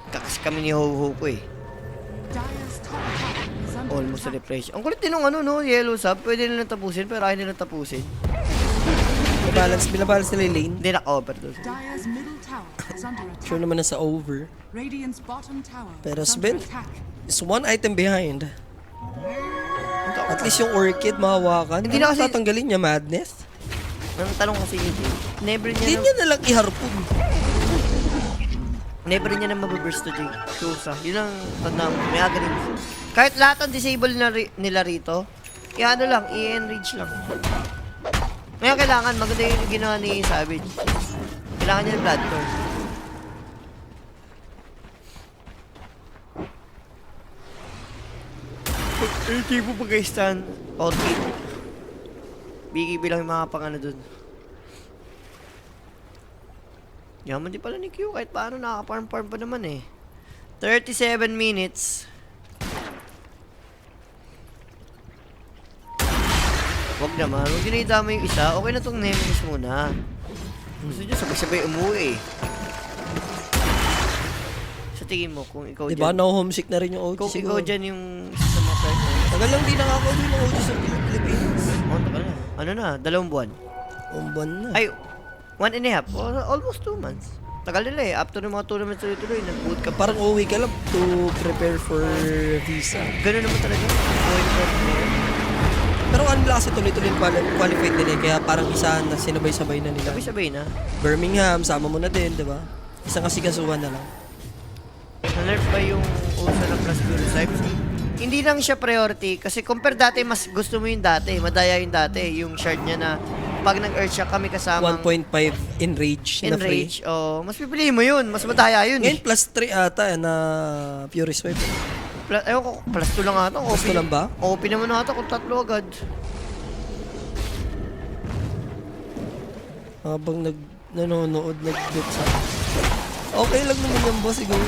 Kakas kami ni Ho-Ho ko eh. Dire's top tower is under Almost attack. refresh. Ang kulit din ng Yellow Sub. Pwede nilang tapusin pero ayaw nilang tapusin. Binabalance nila yung lane. Hindi na-over doon. Dire's middle tower is under attack. Sure naman na sa over. Radiant's bottom tower Pero is Sven, under attack. is 1 item behind. At least yung orchid mahawakan. Hindi Ano na kasi- tatanggalin niya? Madness? Ang tanong kasi ni Jay, never Hindi niya niya nalang iharpun. never niya na mababurst to Jay. Susa. Yun ang tanda mo. May aga rin. Kahit lahat ang disable nila rito, kaya ano lang, i-enrage lang. Ngayon kailangan, maganda yung ginawa ni Savage. Kailangan niya ng blood core. Hindi mo pa guys stand. Okay. Bigay bilang yung mga pangano dun. Yaman din pala ni Q kahit paano nakaka-farm-farm pa naman eh. 37 minutes. Wag naman, huwag din idama yung isa. Okay na tong Nemesis muna. Gusto nyo sabay-sabay umuwi eh. Sa tingin mo, kung ikaw Diba, dyan, na-homesick na rin yung OG kung siguro. ikaw dyan yung isa sa mga players na yun. Tagal lang di nakaka-uwi ng OG sa Philippines. Oh, tagal na. Ano na, 2 buwan. Umban na. Ay, 1.5. Almost 2 months. Tagal nila eh. After ng mga tournaments tuloy-tuloy, nag-bootcamp. Parang uwi ka lang to prepare for visa. Ganun naman talaga. Pero ano lang kasi tuloy-tuloy yung qualified nila eh. Kaya parang isa na sinabay-sabay na nila. Sabay-sabay na. Birmingham, sama mo na din, di ba? Isang kasikasuhan na lang. Na-nerf ba yung uso ng Plus Pure Cypher? Hindi lang siya priority kasi compare dati, mas gusto mo yung dati. Madaya yung dati. Yung shard niya na pag nag-earth siya kami kasama 1.5 enrage na free. enrage. Oh, mas pipiliin mo yun. Mas madaya yun. Ngayon plus 3 ata na Fury Swipe. Ewan ko, plus 2 lang ata. Plus 2 lang ba? OP naman ata kung 3 agad. Habang nanonood, nag-bet sa... Okay lang naman yung boss, siguro.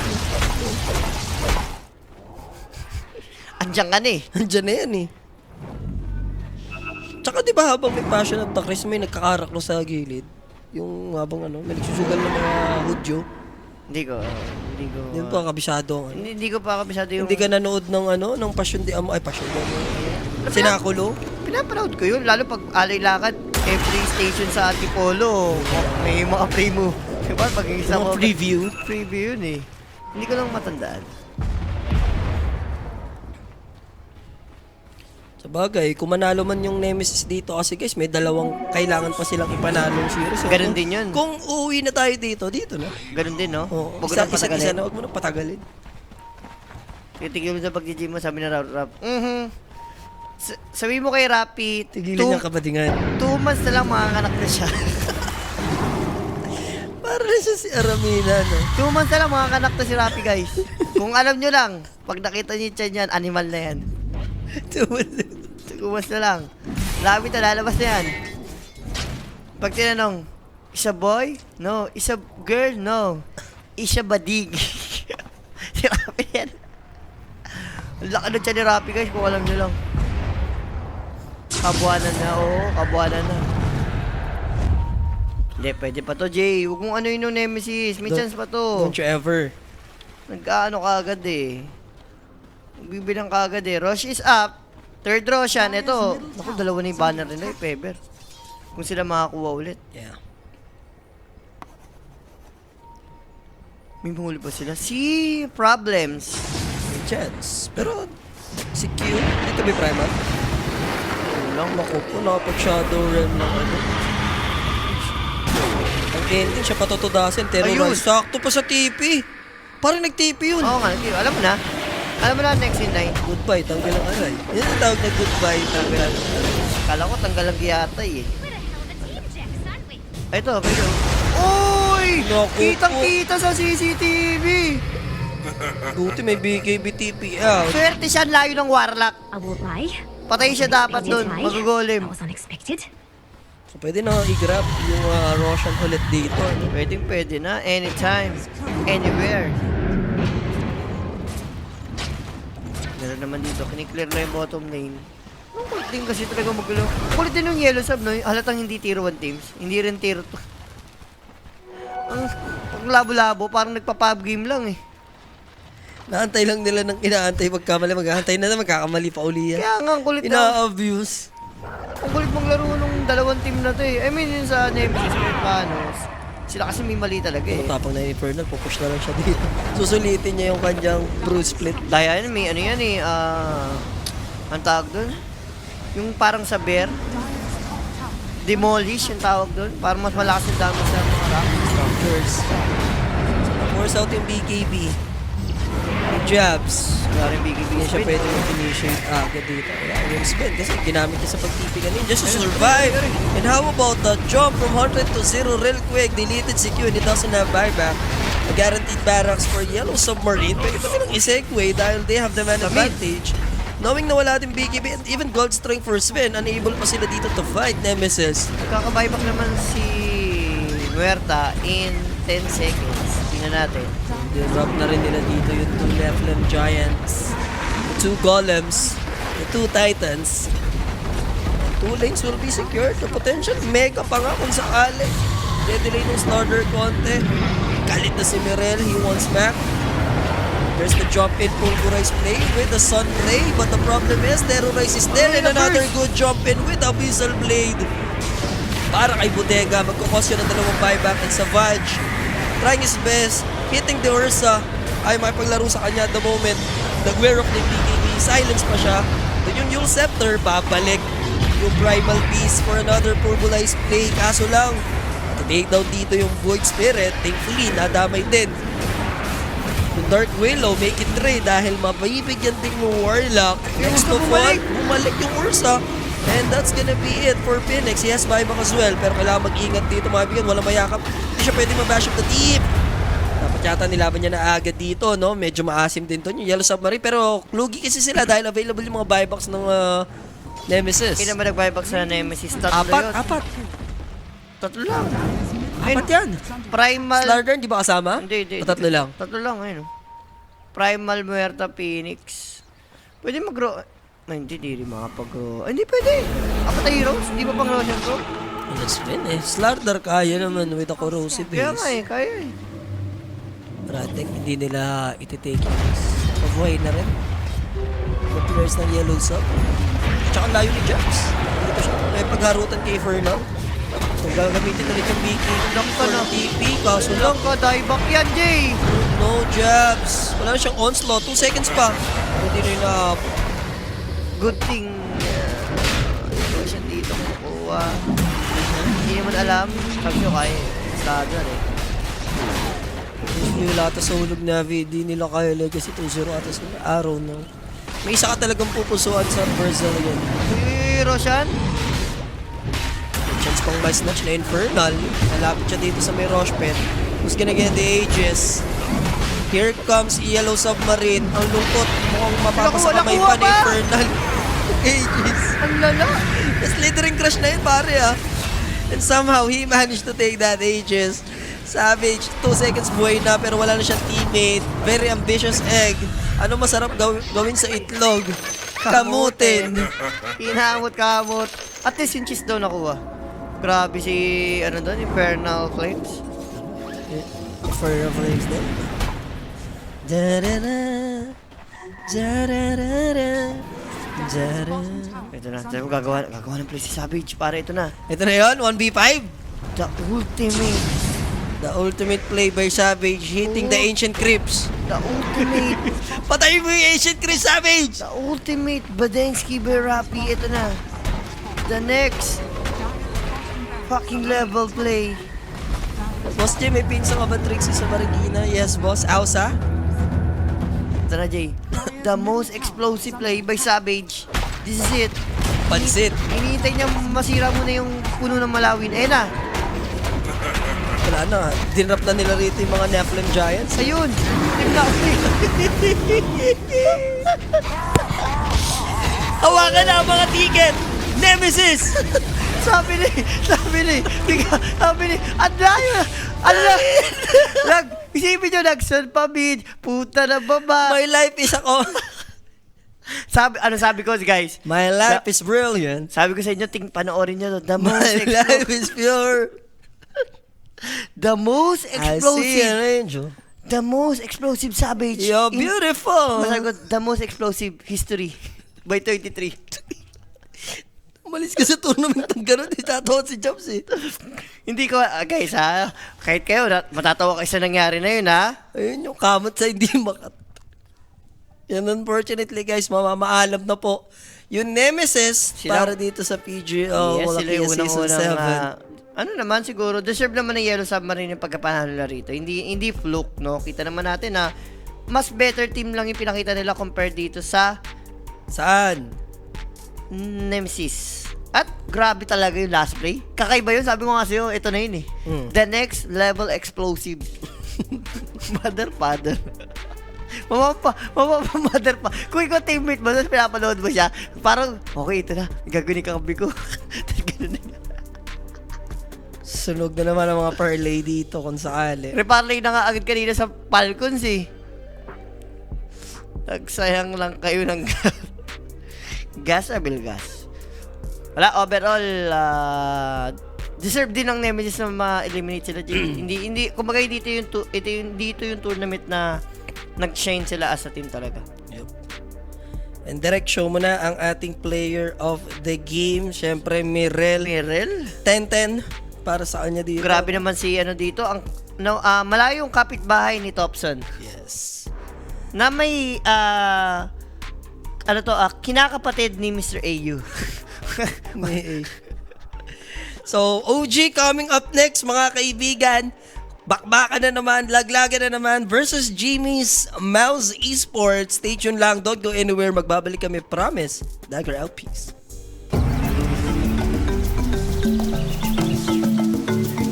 Andiyan ka na eh. Andiyan na yan eh. Tsaka di ba habang may passion at takris, may nagkakaraklo sa gilid. Yung habang may nagsusugal ng mga hudyo. Hindi ko. Hindi pa kabisado ang Hindi ko pa kabisado yung... Hindi ka nanood ng ng Passion di Amo. Ay, Passion di Amo. Sinakulo? Pinapanood ko yun, lalo pag alay lakad, every station sa Antipolo, may mga pre-move. Diba? Pag isa Mga mo, preview yun eh. Hindi ko lang matandaan. Sa bagay, kung manalo man yung Nemesis dito, kasi guys, may dalawang kailangan pa silang ipanalong series. So, Ganun din yun. Kung uuwi na tayo dito na. Ganun din, no? Oo, Huwag isa, na patagalin. isa na, huwag mo na patagalin. Titigil mo sa pag-gym mo, sabi na Rap. Sabi mo kay Rapi, Tigilan niyang kabadingan. 2 months na lang makakanak na siya. Para na siya si Aramina, no? 2 months na lang makakanak na si Rapi, guys. Kung alam nyo lang, pag nakita niyo yung tiyan yan, animal na yan. 2 months na lang. Lapit na, lalabas na yan. Pag tinanong, isa boy? No. Isa girl? No. Isa badig. Si Rapi yan. Ang laki na siya ni Rapi guys, kung alam nyo lang. Kabuanan na, oo. Kabuanan na. Hindi, pwede pa to, Jay. Huwag mong ano yun yung Nemesis. May chance pa to. Don't you ever. Nag-ano ka agad eh. Bibilang ka agad eh. Rosh is up. Third Roshan. Ito. Naku, dalawa na yung banner nila eh. Feber. Kung sila makakuha ulit. Yeah. May mahuli pa sila. Si Problems. May chance. Pero, si Q, dito may primal. Lang. Naku po, nakapag-shadow realm lang ano. Ang ending, siya patutudasin. Ayun. Terrorize. Sakto pa sa TP. Parang nag-TP yun. Oo nga. Alam mo na. Alam mo na next in line. Goodbye, tanggal ang aray. Yan ang tawag na goodbye, tanggal ang aray. Kala ko tanggal ang giyatay eh. Ito, pero... Uy! Naku po. Kitang-kita sa CCTV! Buti may BKB TP out. Swerte siya, ang layo ng Warlock. I will buy. Patay siya dapat I did dun. buy. Mag-golem. That was unexpected. So, pwede na i-grab yung Roshan ulit dito. Ano? Pwede na. Anytime. Anywhere. Meron naman dito. Kiniklear na yung bottom lane. Ang kulit din kasi talaga magulo. Kulit din yung yellow sub, no? Halatang hindi tier 1 teams. Hindi rin tier 2. Ang labo-labo, parang nagpa-pub game lang eh. Naantay lang nila ng inaantay pagkamali. Maghahantay na magkakamali pa uli yan. Kaya nga, ang kulit na. Ina-abuse. Ang kulit mong laro nung dalawang team na to eh. I mean, yun sa Nemesis, kahit paano. Sila kasi may mali talaga eh. Tapang na yung Infernal, pupush na lang siya dito. Susulitin niya yung kanyang bruise split. Daya yan, may ano yan eh, ang tawag dun? Yung parang sa bear, demolish yung tawag dun. Parang mas malakas yung damage sa mga rock. Structures. So, force out yung BKB. Yung jabs. Wala rin BKB Hindi siya speed. pwede mag-initiate agad dito. Kaya yung spin kasi ginamit niya sa pag-TP kanina just to survive. And how about the jump from 100 to 0 real quick? Deleted si Q and it doesn't have buyback. A guaranteed barracks for Yellow Submarine. Pwede pa nilang i-segue dahil they have the man advantage. Knowing na wala din BKB and even Gold Strength for Sven, unable pa sila dito to fight Nemesis. Kakabuyback naman si Muerta in 10 seconds. Tingnan natin. Dinrap na rin nila dito yung 2 Nephilim Giants, the 2 Golems, the 2 Titans. 2 lanes will be secured. The potential mega pa nga kung sakali. Dedelay ng Slaughter konti. Galit na si Mirel. He wants back. There's the jump in Pulverize play with the Sun Ray. But the problem is, Terrorize is there. And another good jump in with Abyssal Blade. Para kay Bodega. Magkukos yun ng dalawang buyback. And Savage trying his best. Hitting the Ursa. Ay makipaglaro sa kanya at the moment. Nag-wear off ng BKB. Silence pa siya. Then yung Yule Scepter, babalik yung Primal Beast for another Pulverized play. Kaso lang, take down dito yung Void Spirit. Thankfully, nadamay din. Yung Dark Willow, make it 3 dahil mabibigyan din yung Warlock. Next to fall, bumalik yung Ursa. And that's gonna be it for Phoenix. He has buyback as well, pero kailangan mag-ingat dito mga bigyan. Walang mayakap. Hindi siya pwede mabash up the deep. Dapat yata nilaban niya na agad dito, no? Medyo maasim din to yung Yellow Submarine. Pero lugi kasi sila dahil available yung mga buybacks ng Nemesis. Kaya naman nag-buyback sa Nemesis. Tatlo yun. Apat. Tatlo lang. Apat yan. Primal. Slaughter, di ba kasama? Hindi. O tatlo lang? Tatlo lang, ayun. Primal, Muerta, Phoenix. Pwede mag-grow. Ay, hindi rin makapag-grow. Ay, hindi pwede. Apat na heroes? Hindi ba pang Roshan to? Let's win eh. Slaughter kaya naman with a corrosive Kaya nga base. eh, kaya eh. Ratek, hindi nila ititake this. Mabuhay na rin. The players ng Yellow Sub. Tsaka layo ni Jax. Dito siya. May pagharutan kay Fernal. Kung gagamitin ulit yung BK for TP, kaso lang. Lang ka, dieback yan, Jay! No jabs. Wala na siyang onslaught. 2 seconds pa. Hindi rin na Good thing. Roshan dito kukuha. Hindi naman alam. Sabi ko kaya. Estado na eh. yung lahat sa hulog na di nila kaya legacy 2-0 atas ng araw no. May isa ka talagang pupusuan sa Brazilian. Uy, Roshan? Chance pang last match na Infernal. Malapit siya dito sa may Roshpet. Who's gonna get the Aegis? Here comes Yellow Submarine. Ang lungkot. Mukhang mapapasakamay pa ni Infernal. Aegis. Ang lala. Slithering crush na yun, pare, ah. And somehow, he managed to take that Aegis. Savage, 2 seconds buhay na pero wala na siyang teammate. Very ambitious egg. Ano masarap gawin sa itlog? Kamutin. Kamot. At least yung cheese daw nakuha. Grabe si, ano doon, Infernal Flames. For flames din. Da-da-da. Da-da-da-da. Da-da. Ito na, gagawa ng play si Savage. Para ito na. Ito na yun, 1v5. The ultimate. The ultimate play by Savage, hitting the Ancient Crypts. The ultimate. Patayin mo yung Ancient Crypts, Savage! The ultimate Badensky by Rappi. Ito na. The next fucking level play. Boss Jay, may pinsa ka ba Trixie sa Marikina? Yes, boss. Ausa? Ito na, Jay. The most explosive play by Savage. This is it. Pansit. Hinihintay niya masira muna yung puno ng Malawin. Eh na. Wala na. Dinrap na nila rito yung mga Nephilim Giants. Ayun. Team na Hawakan na ang mga ticket! Nemesis! Sabi ni, ang layo, isipin nyo, nagsunpabid, puta na baba. My life is ako. Sabi ko, guys? My life is brilliant. Sabi ko sa inyo, panoorin nyo to. My life is pure. The most I see an explosive. angel. The most explosive Savage. You're beautiful. Masabi ko, the most explosive history by 33. Umalis ka sa tournament ng gano'n. Tatawa si Jobs eh. Hindi ko, guys ha, kahit kayo, matatawa kayo sa nangyari na yun ha. Ayun yung kamot sa hindi makat. Yan unfortunately guys, mamamaalam na po. Yung Nemesis para dito sa PGO. Yes, Wala sila yung kaya season unang-unang 7. ano naman siguro, deserve naman ng Yellow Submarine yung pagkapanalo nila rito. Hindi fluke, no? Kita naman natin na mas better team lang yung pinakita nila compared dito sa Saan? Nemesis. At grabe talaga yung last play. Kakaiba yun, sabi ko nga sa'yo, ito na yun eh. The next level explosive. Father. Mama pa, mother pa. Kung ikaw teammate mo, tapos pinapanood mo siya, parang, okay, ito na, gagawin yung kakabi ko. Ganun na. Sunog na naman ang mga parlay dito kung sakali. Reparlay na nga agad kanina sa Falcons eh. Nagsayang lang kayo ng gas or bilgas. Wala, overall, deserve din ng Nemesis na ma-eliminate sila. hindi, kumbaga dito yung tournament na nag-shine sila as a team talaga. Yep. And direct show mo na ang ating player of the game. Siyempre, Mirel. 10-10 para sa kanya dito. Grabe naman si ano dito, ang malayong kapitbahay ni Thompson. Yes. Na may kinakapatid ni Mr. AU. So, OG coming up next mga kaibigan. Bakbakan na naman, laglagan na naman versus Jimmy's Mouse Esports. Stay tuned lang, don't go anywhere. Magbabalik kami, promise. Dagger out, peace.